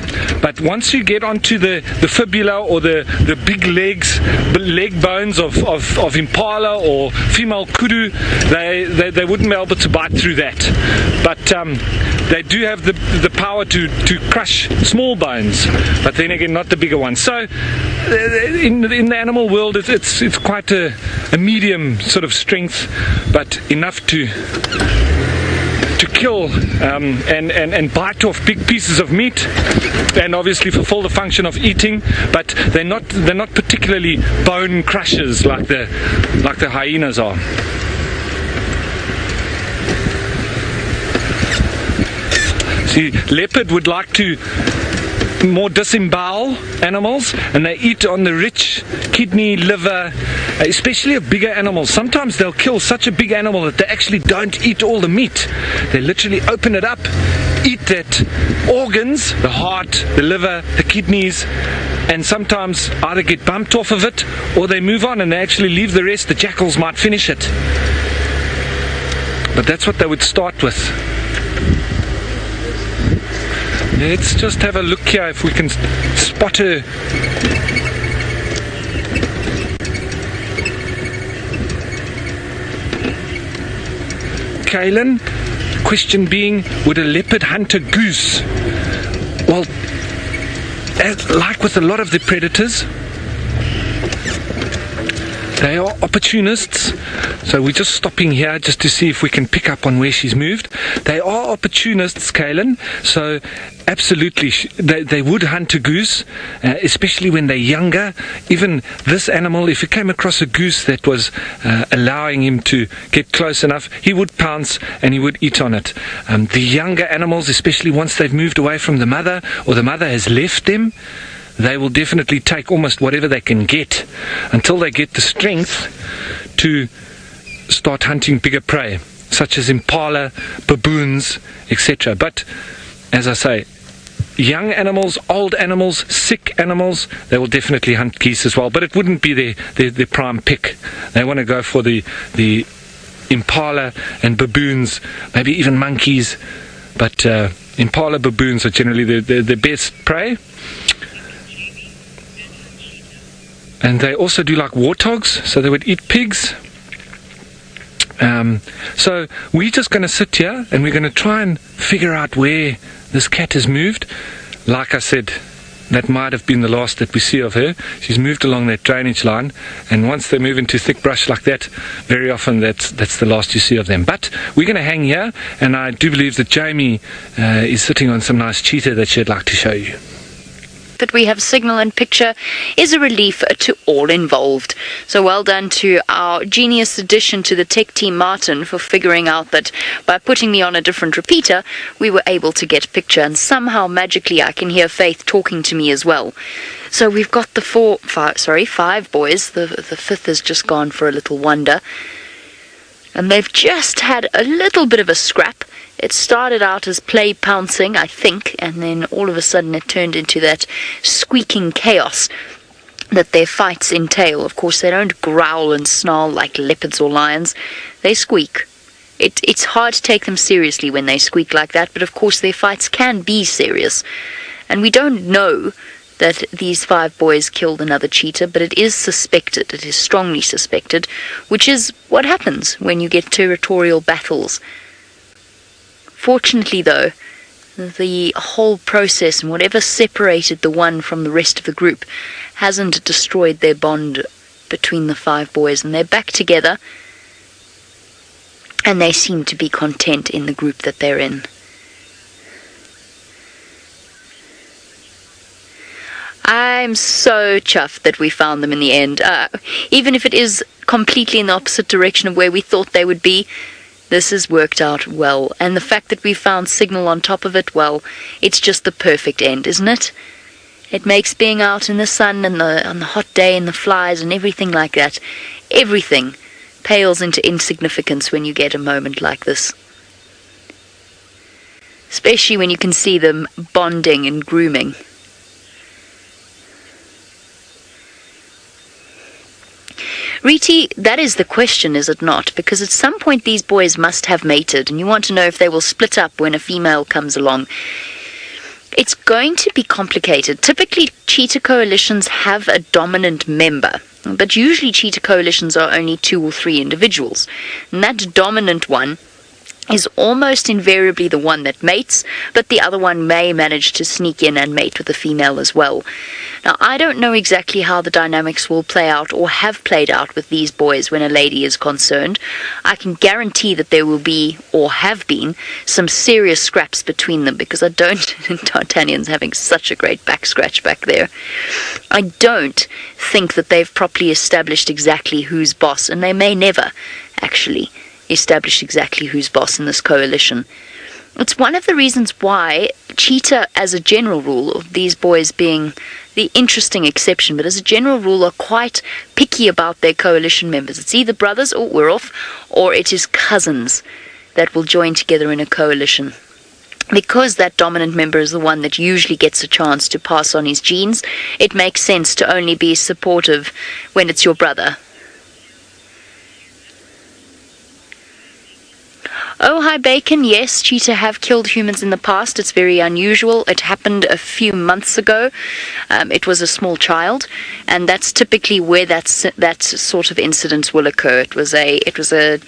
But once you get onto the fibula or the big leg bones of impala or female kudu, they wouldn't be able to bite through that. But they do have the power to crush small bones, but then again not the bigger ones. So in the animal world, it's quite a medium sort of strength, but enough to kill and bite off big pieces of meat, and obviously fulfill the function of eating. But they're not particularly bone crushers like the hyenas are. See, leopard would like to more disembowel animals, and they eat on the rich kidney, liver, especially of bigger animals. Sometimes they'll kill such a big animal that they actually don't eat all the meat. They literally open it up, eat that organs, the heart, the liver, the kidneys, and sometimes either get bumped off of it or they move on and they actually leave the rest. The jackals might finish it, but that's what they would start with. Let's just have a look here if we can spot her. Kaylin, question being, would a leopard hunt a goose? Well, like with a lot of the predators, They are opportunists. So we're just stopping here just to see if we can pick up on where she's moved. They are opportunists, Kaylin. So absolutely, they would hunt a goose, especially when they're younger. Even this animal, if he came across a goose that was allowing him to get close enough, he would pounce and he would eat on it. The younger animals, especially once they've moved away from the mother or the mother has left them, they will definitely take almost whatever they can get until they get the strength to start hunting bigger prey, such as impala, baboons, etc. But, as I say, young animals, old animals, sick animals, they will definitely hunt geese as well. But it wouldn't be their prime pick. They want to go for the impala and baboons, maybe even monkeys. But impala, baboons are generally the best prey. And they also do like warthogs, so they would eat pigs. So we're just going to sit here and we're going to try and figure out where this cat has moved. Like I said, that might have been the last that we see of her. She's moved along that drainage line, and once they move into thick brush like that, very often that's the last you see of them. But we're going to hang here, and I do believe that Jamie is sitting on some nice cheetah that she'd like to show you. That we have signal and picture is a relief to all involved. So well done to our genius addition to the tech team, Martin, for figuring out that by putting me on a different repeater, we were able to get picture, and somehow magically I can hear Faith talking to me as well. So we've got the five boys. The fifth has just gone for a little wander. And they've just had a little bit of a scrap. It started out as play pouncing, I think, and then all of a sudden it turned into that squeaking chaos that their fights entail. Of course, they don't growl and snarl like leopards or lions. They squeak. It's hard to take them seriously when they squeak like that, but of course their fights can be serious. And we don't know that these five boys killed another cheetah, but it is suspected, it is strongly suspected, which is what happens when you get territorial battles. Fortunately, though, the whole process and whatever separated the one from the rest of the group hasn't destroyed their bond between the five boys, and they're back together, and they seem to be content in the group that they're in. I'm so chuffed that we found them in the end. Even if it is completely in the opposite direction of where we thought they would be, this has worked out well. And the fact that we found signal on top of it, well, it's just the perfect end, isn't it? It makes being out in the sun and on the hot day and the flies and everything like that, everything pales into insignificance when you get a moment like this. Especially when you can see them bonding and grooming. Riti, that is the question, is it not? Because at some point these boys must have mated, and you want to know if they will split up when a female comes along. It's going to be complicated. Typically, cheetah coalitions have a dominant member, but usually cheetah coalitions are only 2 or 3 individuals. And that dominant one is almost invariably the one that mates, but the other one may manage to sneak in and mate with a female as well. Now, I don't know exactly how the dynamics will play out or have played out with these boys when a lady is concerned. I can guarantee that there will be, or have been, some serious scraps between them, because I don't, D'Artagnan's having such a great back scratch back there. I don't think that they've properly established exactly who's boss, and they may never actually establish exactly who's boss in this coalition. It's one of the reasons why cheetah, as a general rule, of these boys being the interesting exception, but as a general rule are quite picky about their coalition members. It's either brothers, or we're off, or it is cousins that will join together in a coalition. Because that dominant member is the one that usually gets a chance to pass on his genes, it makes sense to only be supportive when it's your brother. Oh, hi, Bacon. Yes, cheetah have killed humans in the past. It's very unusual. It happened a few months ago. It was a small child, and that's typically where that sort of incident will occur. It was a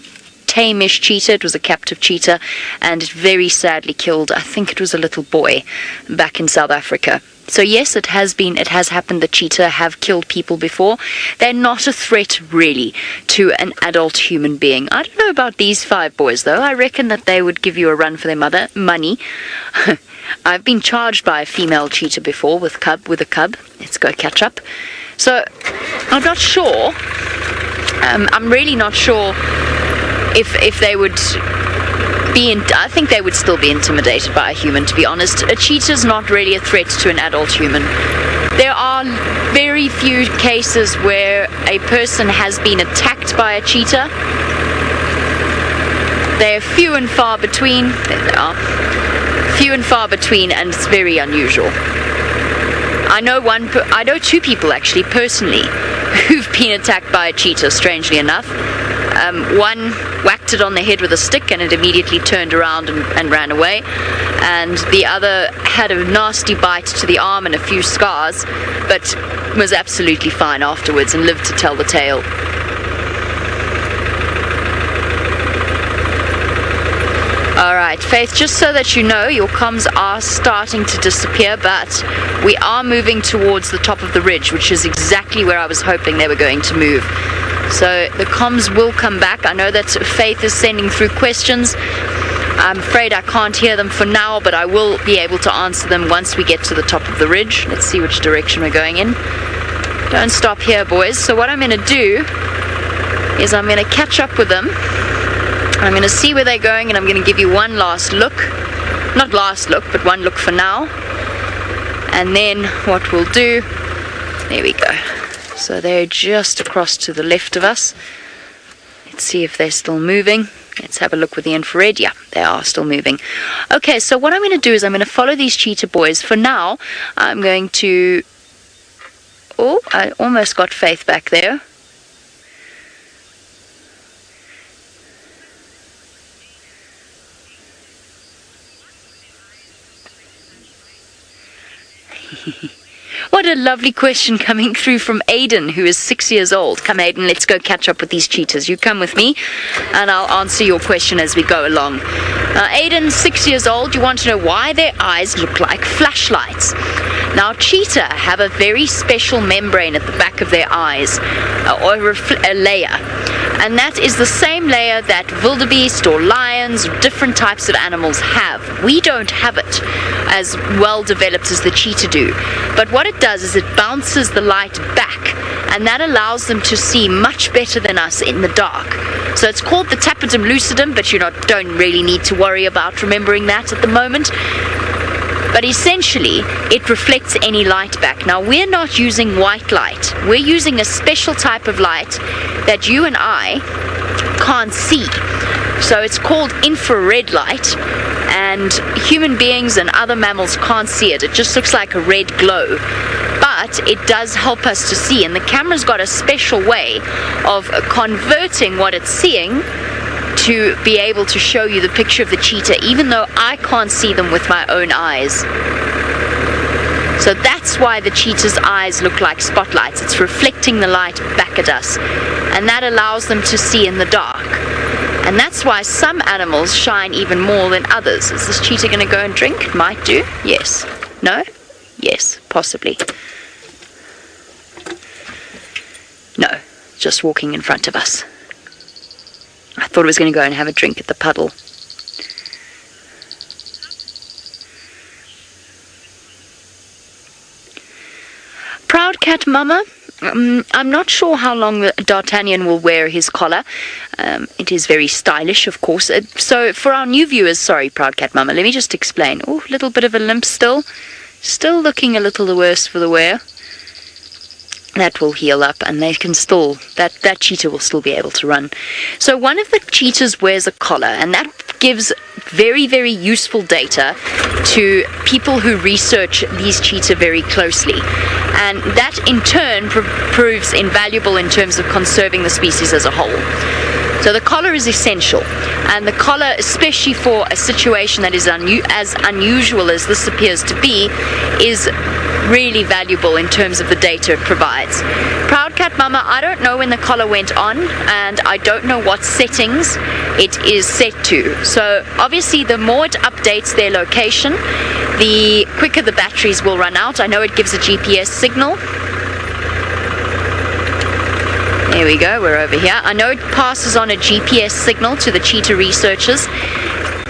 tame-ish cheetah. It was a captive cheetah, and it very sadly killed, I think it was a little boy back in South Africa. So yes, it has happened that cheetah have killed people before. They're not a threat, really, to an adult human being. I don't know about these 5 boys, though. I reckon that they would give you a run for their money. I've been charged by a female cheetah before with a cub. Let's go catch up. So, I'm not sure. I'm really not sure if they would... I think they would still be intimidated by a human, to be honest. A cheetah's not really a threat to an adult human. There are very few cases where a person has been attacked by a cheetah. They're few and far between. There they are. Few and far between, and it's very unusual. I know 2 people actually, personally, who've been attacked by a cheetah, strangely enough. One whacked it on the head with a stick and it immediately turned around and ran away. And the other had a nasty bite to the arm and a few scars, but was absolutely fine afterwards and lived to tell the tale. Alright, Faith, just so that you know, your comms are starting to disappear, but we are moving towards the top of the ridge, which is exactly where I was hoping they were going to move. So the comms will come back. I know that Faith is sending through questions. I'm afraid I can't hear them for now, but I will be able to answer them once we get to the top of the ridge. Let's see which direction we're going in. Don't stop here, boys. So what I'm going to do is I'm going to catch up with them. I'm going to see where they're going, and I'm going to give you one last look. Not last look, but one look for now. And then what we'll do... There we go. So they're just across to the left of us. Let's see if they're still moving. Let's have a look with the infrared. Yeah, they are still moving. Okay, so what I'm going to do is I'm going to follow these cheetah boys. For now, I'm going to... Oh, I almost got Faith back there. What a lovely question coming through from Aiden, who is 6 years old. Come, Aiden, let's go catch up with these cheetahs. You come with me, and I'll answer your question as we go along. Aiden, 6 years old, you want to know why their eyes look like flashlights. Now, cheetah have a very special membrane at the back of their eyes, or a layer. And that is the same layer that wildebeest or lions or different types of animals have. We don't have it as well developed as the cheetah do. But what it does is it bounces the light back, and that allows them to see much better than us in the dark. So it's called the tapetum lucidum, but you don't really need to worry about remembering that at the moment. But essentially, it reflects any light back. Now, we're not using white light. We're using a special type of light that you and I can't see. So it's called infrared light, and human beings and other mammals can't see it. It just looks like a red glow. But it does help us to see, and the camera's got a special way of converting what it's seeing to be able to show you the picture of the cheetah, even though I can't see them with my own eyes. So that's why the cheetah's eyes look like spotlights. It's reflecting the light back at us, and that allows them to see in the dark. And that's why some animals shine even more than others. Is this cheetah going to go and drink? It might do. Yes. No? Yes, possibly. No, just walking in front of us. I thought it was going to go and have a drink at the puddle. Proud cat mama. I'm not sure how long D'Artagnan will wear his collar. It is very stylish, of course. So for our new viewers, sorry, Proud cat mama, let me just explain. Oh, a little bit of a limp still. Still looking a little the worse for the wear. That will heal up, and they can still, that cheetah will still be able to run. So one of the cheetahs wears a collar, and that gives very, very useful data to people who research these cheetah very closely. And that in turn proves invaluable in terms of conserving the species as a whole. So the collar is essential, and the collar, especially for a situation that is as unusual as this appears to be, is really valuable in terms of the data it provides. Proud Cat Mama, I don't know when the collar went on, and I don't know what settings it is set to. So obviously the more it updates their location, the quicker the batteries will run out. I know it gives a GPS signal. There we go, we're over here. I know it passes on a GPS signal to the cheetah researchers.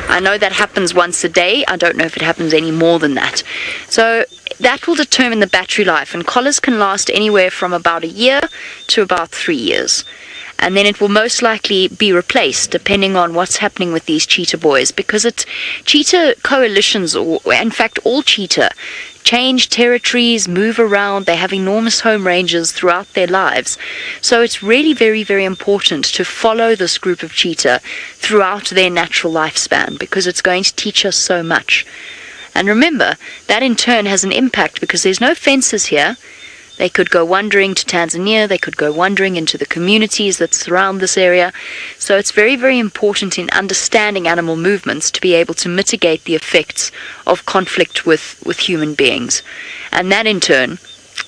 I know that happens once a day. I don't know if it happens any more than that. So that will determine the battery life, and collars can last anywhere from about a year to about 3 years. And then it will most likely be replaced depending on what's happening with these cheetah boys, because cheetah coalitions, or in fact all cheetah, change territories, move around. They have enormous home ranges throughout their lives. So it's really very, very important to follow this group of cheetah throughout their natural lifespan, because it's going to teach us so much. And remember, that in turn has an impact because there's no fences here. They could go wandering to Tanzania, they could go wandering into the communities that surround this area. So it's very, very important in understanding animal movements to be able to mitigate the effects of conflict with human beings. And that in turn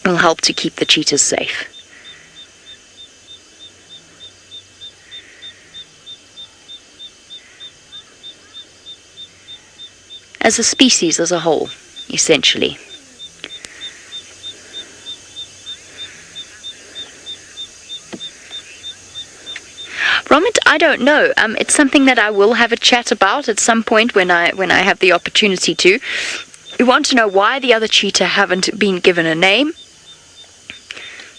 will help to keep the cheetahs safe. As a species as a whole, essentially. Romit, I don't know. It's something that I will have a chat about at some point when I have the opportunity to. We want to know why the other cheetah haven't been given a name.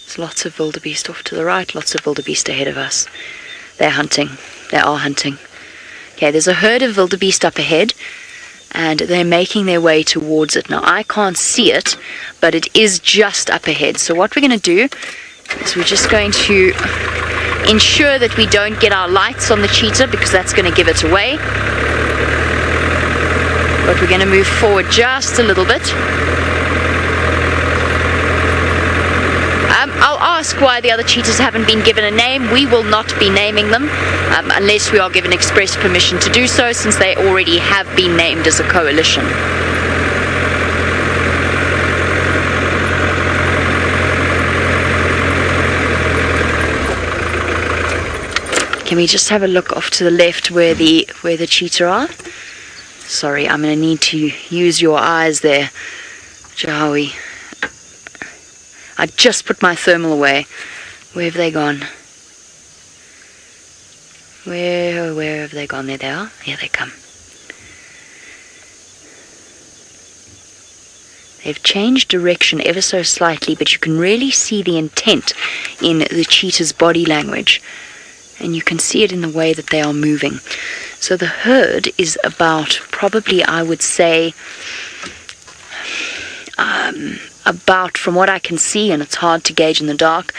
There's lots of wildebeest off to the right, lots of wildebeest ahead of us. They're hunting. They are hunting. Okay, there's a herd of wildebeest up ahead, and they're making their way towards it. Now, I can't see it, but it is just up ahead. So what we're going to do is we're just going to ensure that we don't get our lights on the cheetah, because that's going to give it away. But we're going to move forward just a little bit. I'll ask why the other cheetahs haven't been given a name. We will not be naming them unless we are given express permission to do so, since they already have been named as a coalition. Can we just have a look off to the left where the cheetah are? Sorry, I'm going to need to use your eyes there, Jawi. I just put my thermal away. Where have they gone? Where have they gone? There they are. Here they come. They've changed direction ever so slightly, but you can really see the intent in the cheetah's body language. And you can see it in the way that they are moving. So the herd is about, probably I would say, about, from what I can see, and it's hard to gauge in the dark,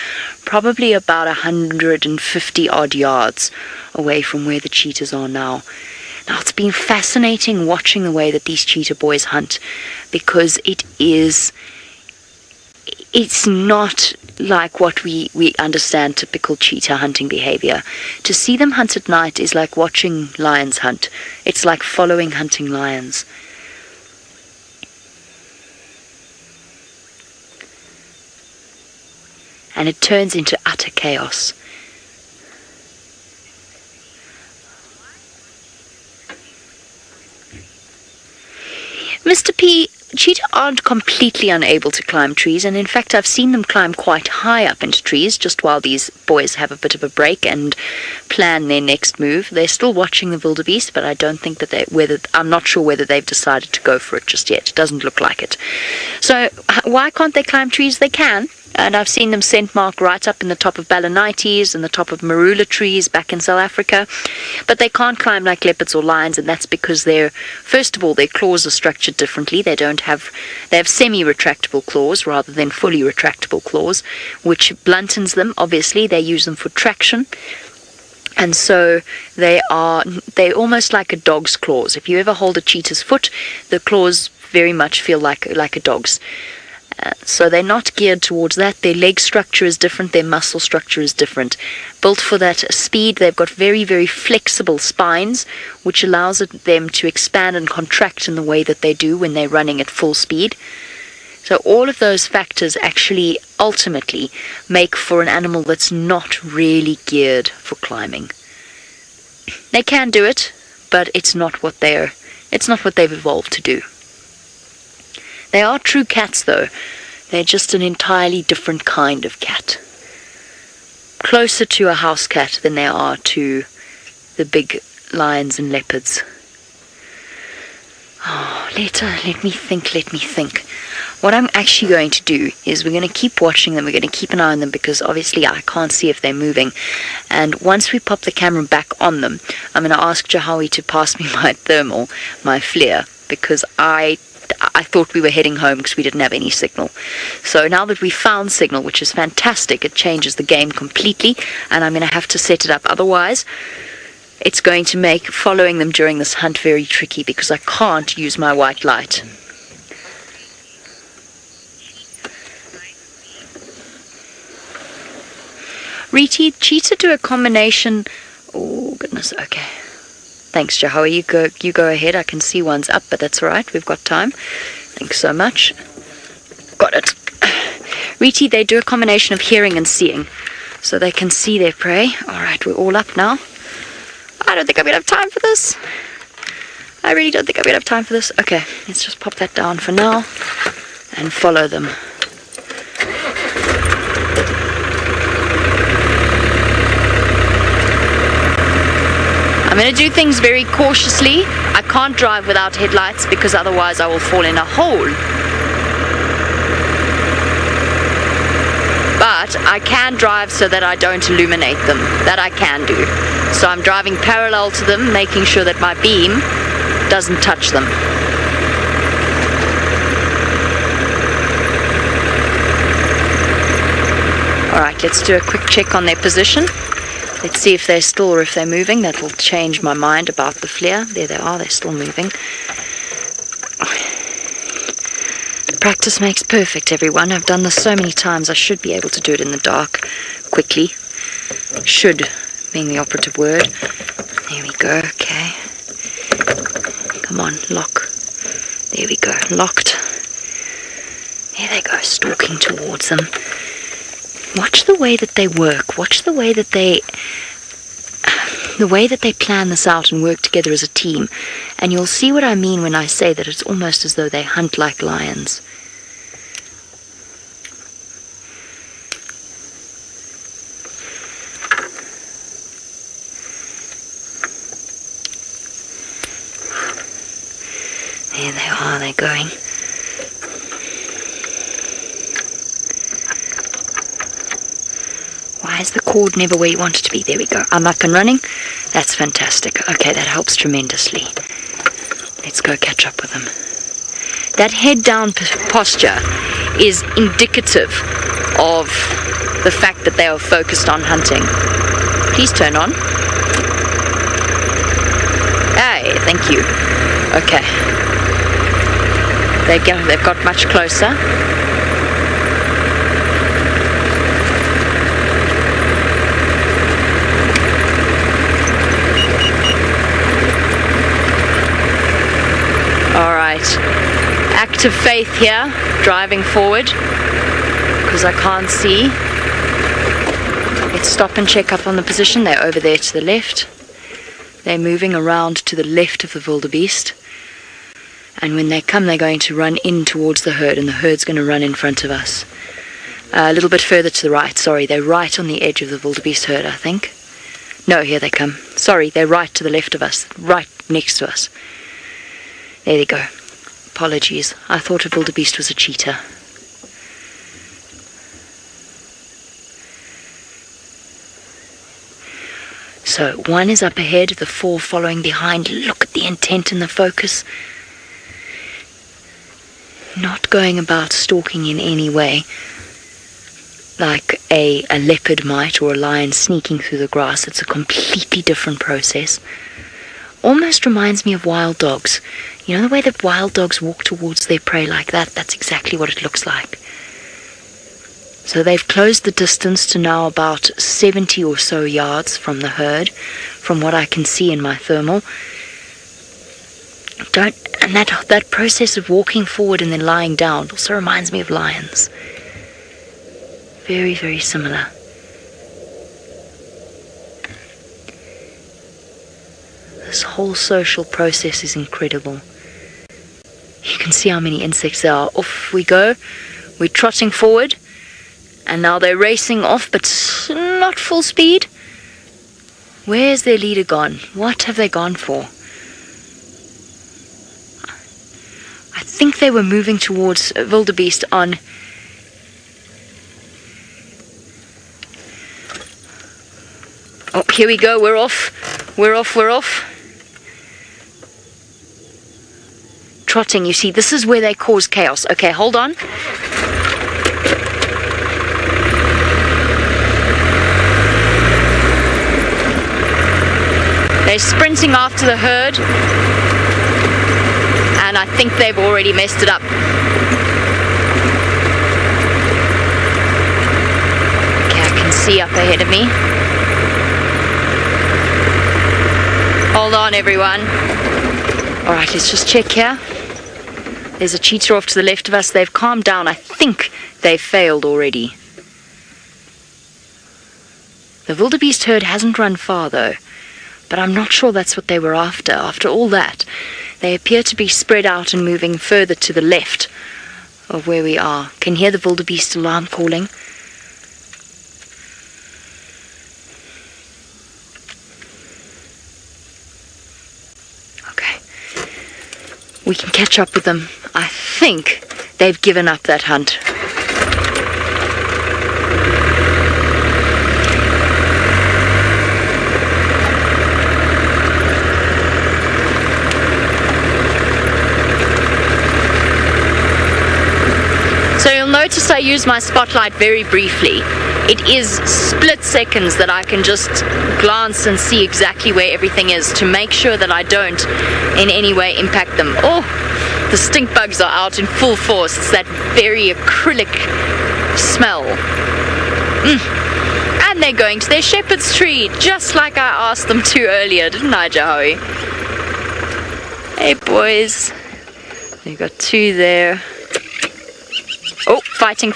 probably about 150 odd yards away from where the cheetahs are now. Now, it's been fascinating watching the way that these cheetah boys hunt, because it's not like what we understand typical cheetah hunting behavior. To see them hunt at night is like watching lions hunt. It's like following hunting lions. And it turns into utter chaos. Mr. P, cheetah aren't completely unable to climb trees, and in fact I've seen them climb quite high up into trees just while these boys have a bit of a break and plan their next move. They're still watching the wildebeest, but I don't think that I'm not sure whether they've decided to go for it just yet. It doesn't look like it. So why can't they climb trees? They can. And I've seen them scent mark right up in the top of balanites and the top of marula trees back in South Africa. But they can't climb like leopards or lions, and that's because first of all, their claws are structured differently. They have semi-retractable claws rather than fully retractable claws, which bluntens them. Obviously, they use them for traction. And so they're almost like a dog's claws. If you ever hold a cheetah's foot, the claws very much feel like a dog's. So they're not geared towards that. Their leg structure is different. Their muscle structure is different. Built for that speed, they've got very, very flexible spines, which allows them to expand and contract in the way that they do when they're running at full speed. So all of those factors actually ultimately make for an animal that's not really geared for climbing. They can do it, but it's not what they've evolved to do. They are true cats though. They're just an entirely different kind of cat. Closer to a house cat than they are to the big lions and leopards. Oh, let me think. What I'm actually going to do is we're going to keep watching them. We're going to keep an eye on them because obviously I can't see if they're moving. And once we pop the camera back on them, I'm going to ask Jahawi to pass me my thermal, my flare, because I thought we were heading home because we didn't have any signal. So now that we found signal, which is fantastic, it changes the game completely, and I'm going to have to set it up. Otherwise, it's going to make following them during this hunt very tricky because I can't use my white light. Cheetah do a combination. Oh goodness, okay. Thanks, Jahawi. You go ahead. I can see one's up, but that's all right. We've got time. Thanks so much. Got it. Riti, they do a combination of hearing and seeing, so they can see their prey. All right, we're all up now. I don't think I'm gonna have time for this. I really don't think I'm gonna have time for this. Okay, let's just pop that down for now and follow them. I'm going to do things very cautiously. I can't drive without headlights because otherwise I will fall in a hole. But I can drive so that I don't illuminate them. That I can do. So I'm driving parallel to them, making sure that my beam doesn't touch them. Alright, let's do a quick check on their position. Let's see if they're still or if they're moving. That will change my mind about the flare. There they are, they're still moving. Practice makes perfect, everyone. I've done this so many times. I should be able to do it in the dark quickly. Should being the operative word. There we go, okay. Come on, lock. There we go, locked. There they go, stalking towards them. Watch the way that they work. Watch the way that they plan this out and work together as a team. And you'll see what I mean when I say that it's almost as though they hunt like lions. There they are, they're going. Why is the cord never where you want it to be? There we go. I'm up and running. That's fantastic. Okay, that helps tremendously. Let's go catch up with them. That head down posture is indicative of the fact that they are focused on hunting. Please turn on. Hey, thank you. Okay. They've got much closer. Active faith here, driving forward because I can't see. Let's stop and check up on the position. They're over there to the left. They're moving around to the left of the wildebeest, and when they come they're going to run in towards the herd, and the herd's going to run in front of us. A little bit further to the right, sorry, they're right on the edge of the wildebeest herd, I think. No, here they come. Sorry, they're right to the left of us, right next to us. There they go. Apologies. I thought a wildebeest was a cheetah. So one is up ahead, the four following behind. Look at the intent and the focus. Not going about stalking in any way like a leopard might or a lion sneaking through the grass. It's a completely different process. Almost reminds me of wild dogs. You know the way that wild dogs walk towards their prey like that? That's exactly what it looks like. So they've closed the distance to now about 70 or so yards from the herd, from what I can see in my thermal. Don't And that process of walking forward and then lying down also reminds me of lions. Very, very similar. This whole social process is incredible. You can see how many insects there are. Off we go. We're trotting forward. And now they're racing off, but not full speed. Where's their leader gone? What have they gone for? I think they were moving towards wildebeest on... Oh, here we go. We're off. We're off. We're off. Trotting, you see, this is where they cause chaos. Okay, hold on. They're sprinting after the herd, and I think they've already messed it up. Okay, I can see up ahead of me. Hold on, everyone. Alright, let's just check here. There's a cheetah off to the left of us. They've calmed down. I think they've failed already. The wildebeest herd hasn't run far, though. But I'm not sure that's what they were after. After all that, they appear to be spread out and moving further to the left of where we are. Can hear the wildebeest alarm calling. Okay. We can catch up with them. I think they've given up that hunt. So you'll notice I use my spotlight very briefly. It is split seconds that I can just glance and see exactly where everything is to make sure that I don't in any way impact them. Oh, the stink bugs are out in full force. It's that very acrylic smell. And they're going to their shepherd's tree, just like I asked them to earlier, didn't I, Jahoe? Hey, boys. We've got two there. Oh, fighting.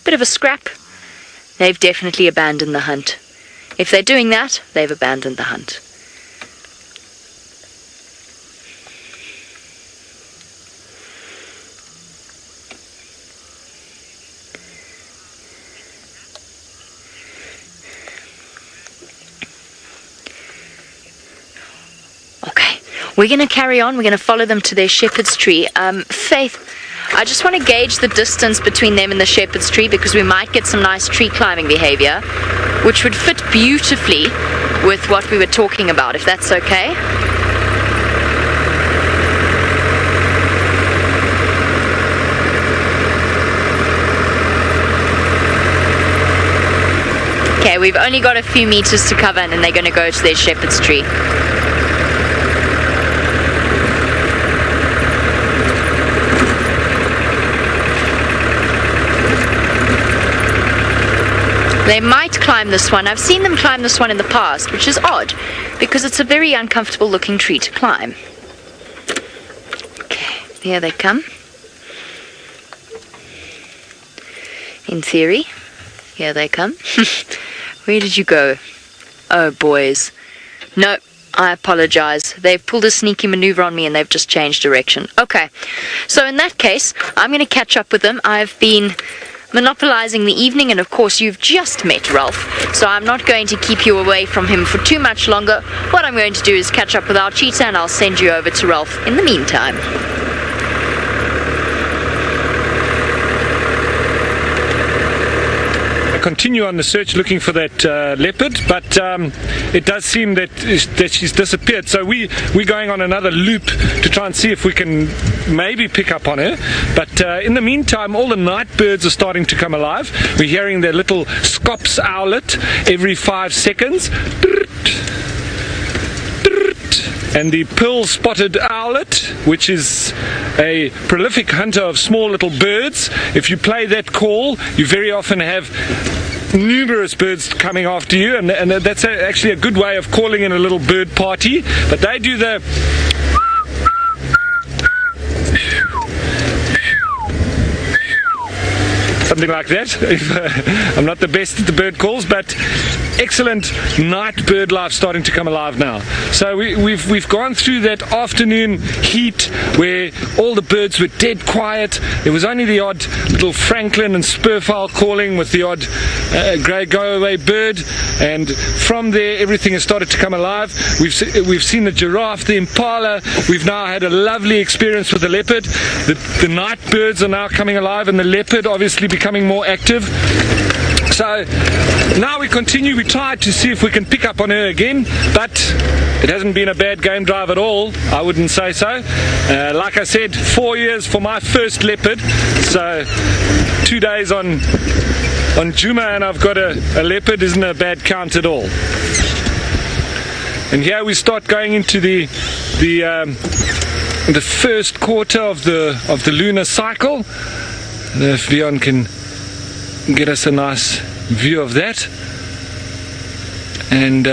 Bit of a scrap. They've definitely abandoned the hunt. If they're doing that, they've abandoned the hunt. Okay, we're going to carry on. We're going to follow them to their shepherd's tree. Faith, I just want to gauge the distance between them and the shepherd's tree because we might get some nice tree climbing behavior, which would fit beautifully with what we were talking about, if that's okay. Okay, we've only got a few meters to cover and then they're going to go to their shepherd's tree. They might climb this one. I've seen them climb this one in the past, which is odd, because it's a very uncomfortable looking tree to climb. Okay, here they come. In theory, here they come. Where did you go? Oh, boys. No, I apologize. They've pulled a sneaky maneuver on me and they've just changed direction. Okay, so in that case, I'm going to catch up with them. I've been monopolizing the evening, and of course you've just met Ralph, so I'm not going to keep you away from him for too much longer. What I'm going to do is catch up with our cheetah and I'll send you over to Ralph in the meantime. Continue on the search looking for that leopard, but it does seem that she's disappeared, so we're going on another loop to try and see if we can maybe pick up on her. But in the meantime, all the night birds are starting to come alive. We're hearing their little scops owlet every 5 seconds, and the pearl-spotted owlet, which is a prolific hunter of small little birds. If you play that call, you very often have numerous birds coming after you, and that's actually a good way of calling in a little bird party. But they do the something like that. I'm not the best at the bird calls, but excellent night bird life starting to come alive now. So we've gone through that afternoon heat where all the birds were dead quiet. There was only the odd little francolin and spurfowl calling with the odd grey go-away bird, and from there everything has started to come alive. We've seen the giraffe, the impala. We've now had a lovely experience with the leopard. The night birds are now coming alive, and the leopard obviously becoming more active. So now we continue. We try to see if we can pick up on her again, but it hasn't been a bad game drive at all. I wouldn't say so. Like I said, 4 years for my first leopard. So 2 days on Djuma and I've got a leopard. Isn't a bad count at all. And here we start going into the first quarter of the lunar cycle. If Leon can get us a nice view of that, and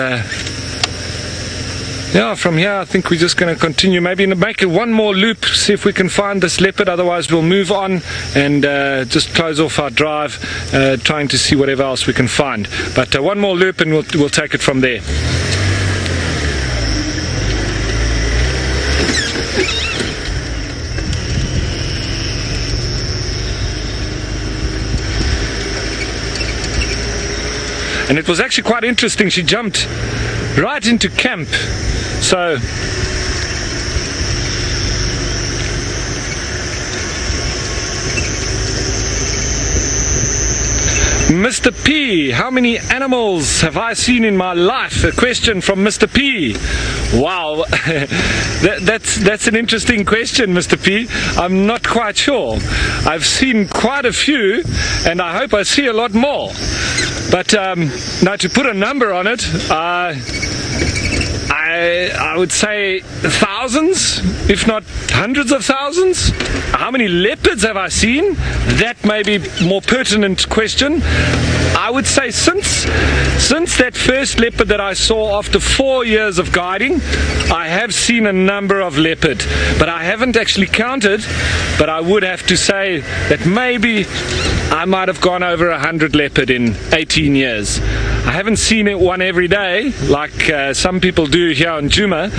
yeah, from here I think we're just going to continue, maybe make it one more loop, see if we can find this leopard. Otherwise we'll move on and just close off our drive, trying to see whatever else we can find. But one more loop and we'll take it from there. And it was actually quite interesting. She jumped right into camp. So Mr. P, how many animals have I seen in my life? A question from Mr. P. Wow, that's an interesting question, Mr. P. I'm not quite sure. I've seen quite a few, and I hope I see a lot more. But now to put a number on it, I would say thousands, if not hundreds of thousands. How many leopards have I seen? That may be a more pertinent question. I would say since that first leopard that I saw after 4 years of guiding, I have seen a number of leopard, but I haven't actually counted. But I would have to say that maybe I might have gone over 100 leopard in 18 years. I haven't seen one every day like some people do here on Djuma.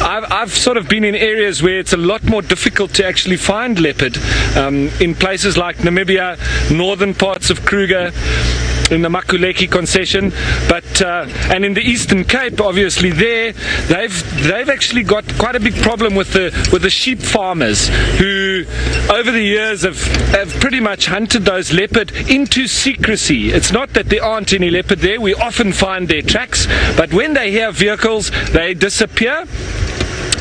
I've sort of been in areas where it's a lot more difficult to actually find leopard, in places like Namibia, northern parts of Kruger, in the Makuleki concession, but and in the Eastern Cape, obviously they've actually got quite a big problem with the sheep farmers who over the years have pretty much hunted those leopard into secrecy. It's not that there aren't any leopard there. We often find their tracks, but when they hear vehicles, they disappear.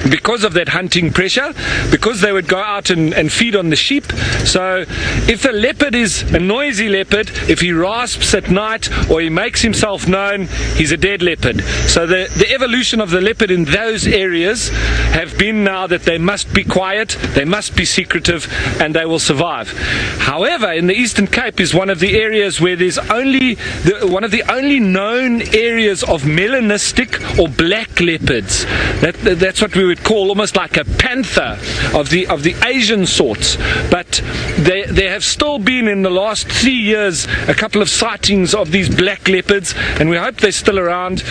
Because of that hunting pressure, because they would go out and feed on the sheep. So if a leopard is a noisy leopard, if he rasps at night or he makes himself known, he's a dead leopard. So the evolution of the leopard in those areas have been now that they must be quiet, they must be secretive, and they will survive. However, in the Eastern Cape is one of the areas where there's one of the only known areas of melanistic or black leopards. That's what we would call almost like a panther of the Asian sorts, but there have still been in the last 3 years a couple of sightings of these black leopards, and we hope they're still around.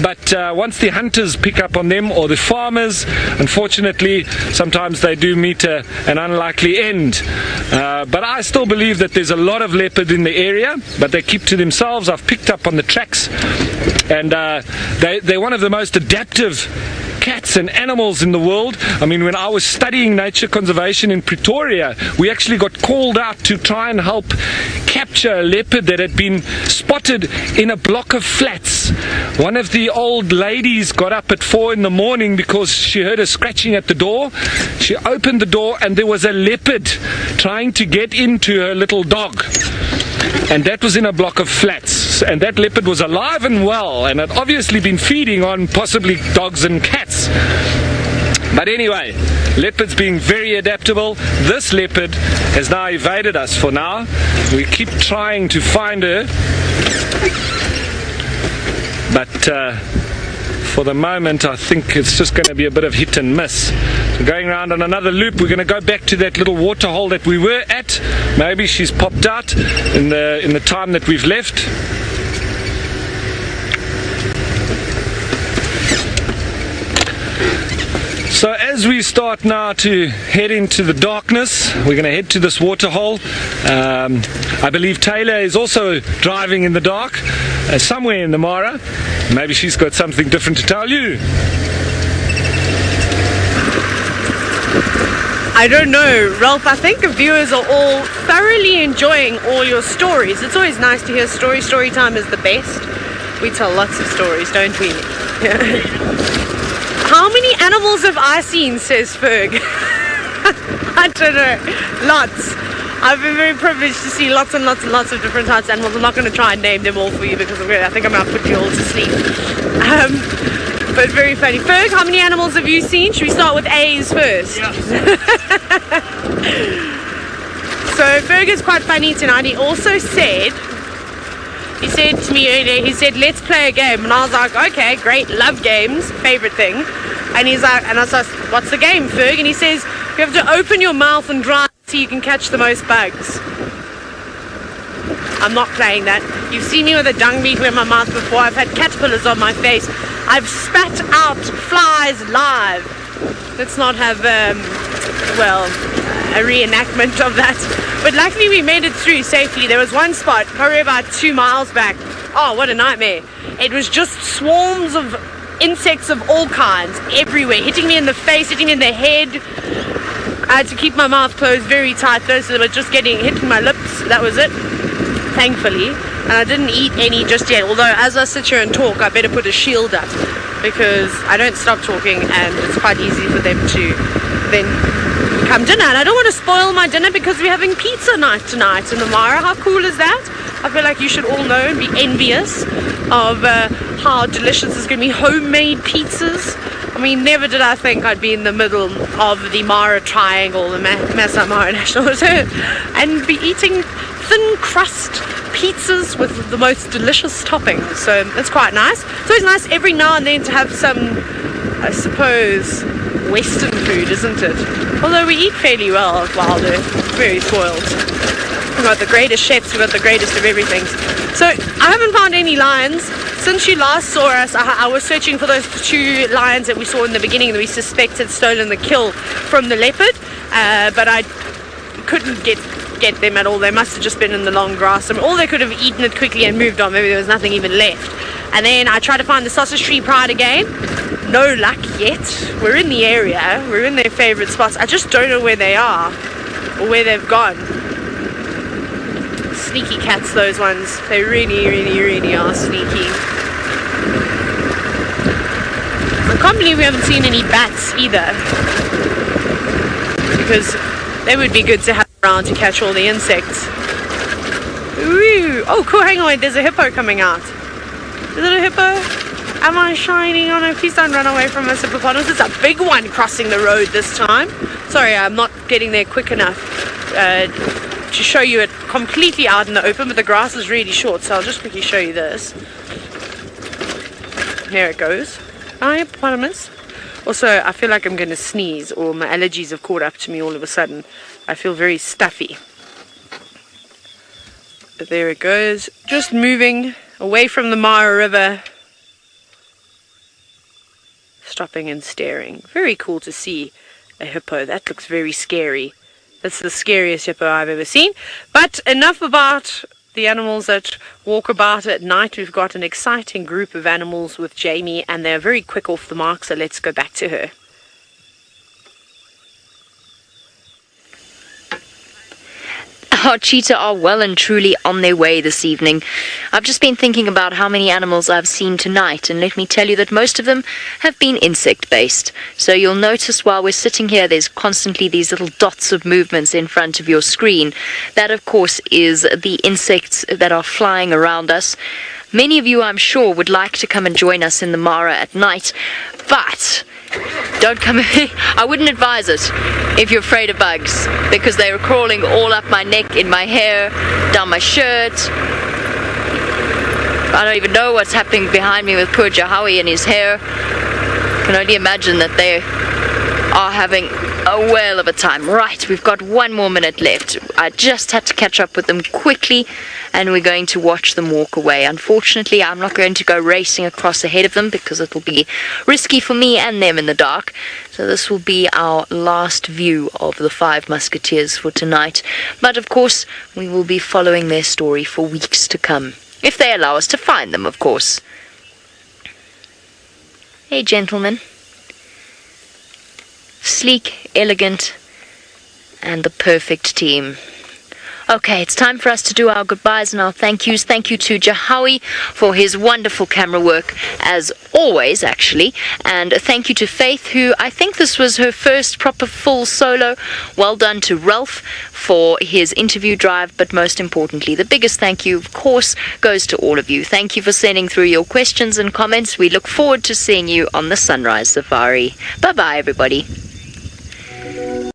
But once the hunters pick up on them, or the farmers, unfortunately sometimes they do meet an unlikely end. But I still believe that there's a lot of leopard in the area, but they keep to themselves. I've picked up on the tracks, and they're one of the most adaptive cats and animals in the world. I mean, when I was studying nature conservation in Pretoria, we actually got called out to try and help capture a leopard that had been spotted in a block of flats. One of the old ladies got up at 4 in the morning because she heard a scratching at the door. She opened the door and there was a leopard trying to get into her little dog. And that was in a block of flats, and that leopard was alive and well and had obviously been feeding on possibly dogs and cats. But anyway, Leopards being very adaptable. This leopard has now evaded us for now. We keep trying to find her, but for the moment I think it's just going to be a bit of hit and miss. So going around on another loop, we're going to go back to that little water hole that we were at. Maybe she's popped out in the time that we've left. So as we start now to head into the darkness, we're going to head to this water hole. I believe Taylor is also driving in the dark, somewhere in the Mara. Maybe she's got something different to tell you. I don't know, Ralph. I think viewers are all thoroughly enjoying all your stories. It's always nice to hear stories. Story time is the best. We tell lots of stories, don't we? How many animals have I seen, says Ferg? I don't know. Lots. I've been very privileged to see lots and lots and lots of different types of animals. I'm not going to try and name them all for you because I think I'm going to put you all to sleep. But very funny. Ferg, how many animals have you seen? Should we start with A's first? Yeah. So Ferg is quite funny tonight. He also said, he said to me earlier, he said, let's play a game. And I was like, okay, great, love games, favorite thing. And he's like, and I was like, what's the game, Ferg? And he says, you have to open your mouth and dry so you can catch the most bugs. I'm not playing that. You've seen me with a dung beetle in my mouth before. I've had caterpillars on my face. I've spat out flies live. Let's not have, a reenactment of that. But luckily we made it through safely. There was one spot, probably about 2 miles back. Oh, what a nightmare. It was just swarms of insects of all kinds everywhere, hitting me in the face, hitting me in the head. I had to keep my mouth closed very tight though, so they were just hitting my lips. That was it, thankfully. And I didn't eat any just yet, although as I sit here and talk, I better put a shield up because I don't stop talking and it's quite easy for them to then come dinner. And I don't want to spoil my dinner because we're having pizza night tonight in the Mara. How cool is that? I feel like you should all know and be envious of how delicious it's going to be. Homemade pizzas. I mean, never did I think I'd be in the middle of the Mara Triangle, the Massa Mara National Reserve, and be eating thin crust pizzas with the most delicious toppings. So it's quite nice. It's always nice every now and then to have some, I suppose, Western food, isn't it? Although we eat fairly well at Wild Earth. Very spoiled. We've got the greatest chefs, we've got the greatest of everything. So I haven't found any lions. Since you last saw us, I was searching for those 2 lions that we saw in the beginning that we suspected stolen the kill from the leopard, but I couldn't get them at all. They must have just been in the long grass, or they could have eaten it quickly and moved on. Maybe there was nothing even left. And then I tried to find the sausage tree pride again. No luck yet. We're in the area, we're in their favorite spots. I just don't know where they are or where they've gone. Sneaky cats, those ones. They really, really, really are sneaky. I can't believe we haven't seen any bats either, because they would be good to have around to catch all the insects. Ooh. Oh cool, hang on, there's a hippo coming out. Is it a hippo? Am I shining on it? Please don't run away from us, hippopotamus. It's a big one crossing the road this time. Sorry, I'm not getting there quick enough to show you it completely out in the open, but the grass is really short, so I'll just quickly show you this. Here it goes. Hi, hippopotamus. Also, I feel like I'm going to sneeze, or my allergies have caught up to me all of a sudden. I feel very stuffy. But there it goes. Just moving away from the Mara River. Stopping and staring. Very cool to see a hippo. That looks very scary. That's the scariest hippo I've ever seen. But enough about the animals that walk about at night. We've got an exciting group of animals with Jamie, and they're very quick off the mark, so let's go back to her. Our cheetah are well and truly on their way this evening. I've just been thinking about how many animals I've seen tonight, and let me tell you that most of them have been insect-based. So you'll notice while we're sitting here, there's constantly these little dots of movements in front of your screen. That, of course, is the insects that are flying around us. Many of you, I'm sure, would like to come and join us in the Mara at night, but don't come. I wouldn't advise it if you're afraid of bugs, because they were crawling all up my neck, in my hair, down my shirt. I don't even know what's happening behind me with poor Jahawi and his hair. I can only imagine that they are having a whale of a time. Right, we've got 1 more minute left. I just had to catch up with them quickly, and we're going to watch them walk away. Unfortunately, I'm not going to go racing across ahead of them because it will be risky for me and them in the dark. So this will be our last view of the 5 musketeers for tonight. But of course, we will be following their story for weeks to come. If they allow us to find them, of course. Hey, gentlemen. Sleek, elegant, and the perfect team. Okay, it's time for us to do our goodbyes and our thank yous. Thank you to Jahawi for his wonderful camera work, as always, actually. And thank you to Faith, who I think this was her first proper full solo. Well done to Ralph for his interview drive, but most importantly, the biggest thank you, of course, goes to all of you. Thank you for sending through your questions and comments. We look forward to seeing you on the Sunrise Safari. Bye-bye, everybody.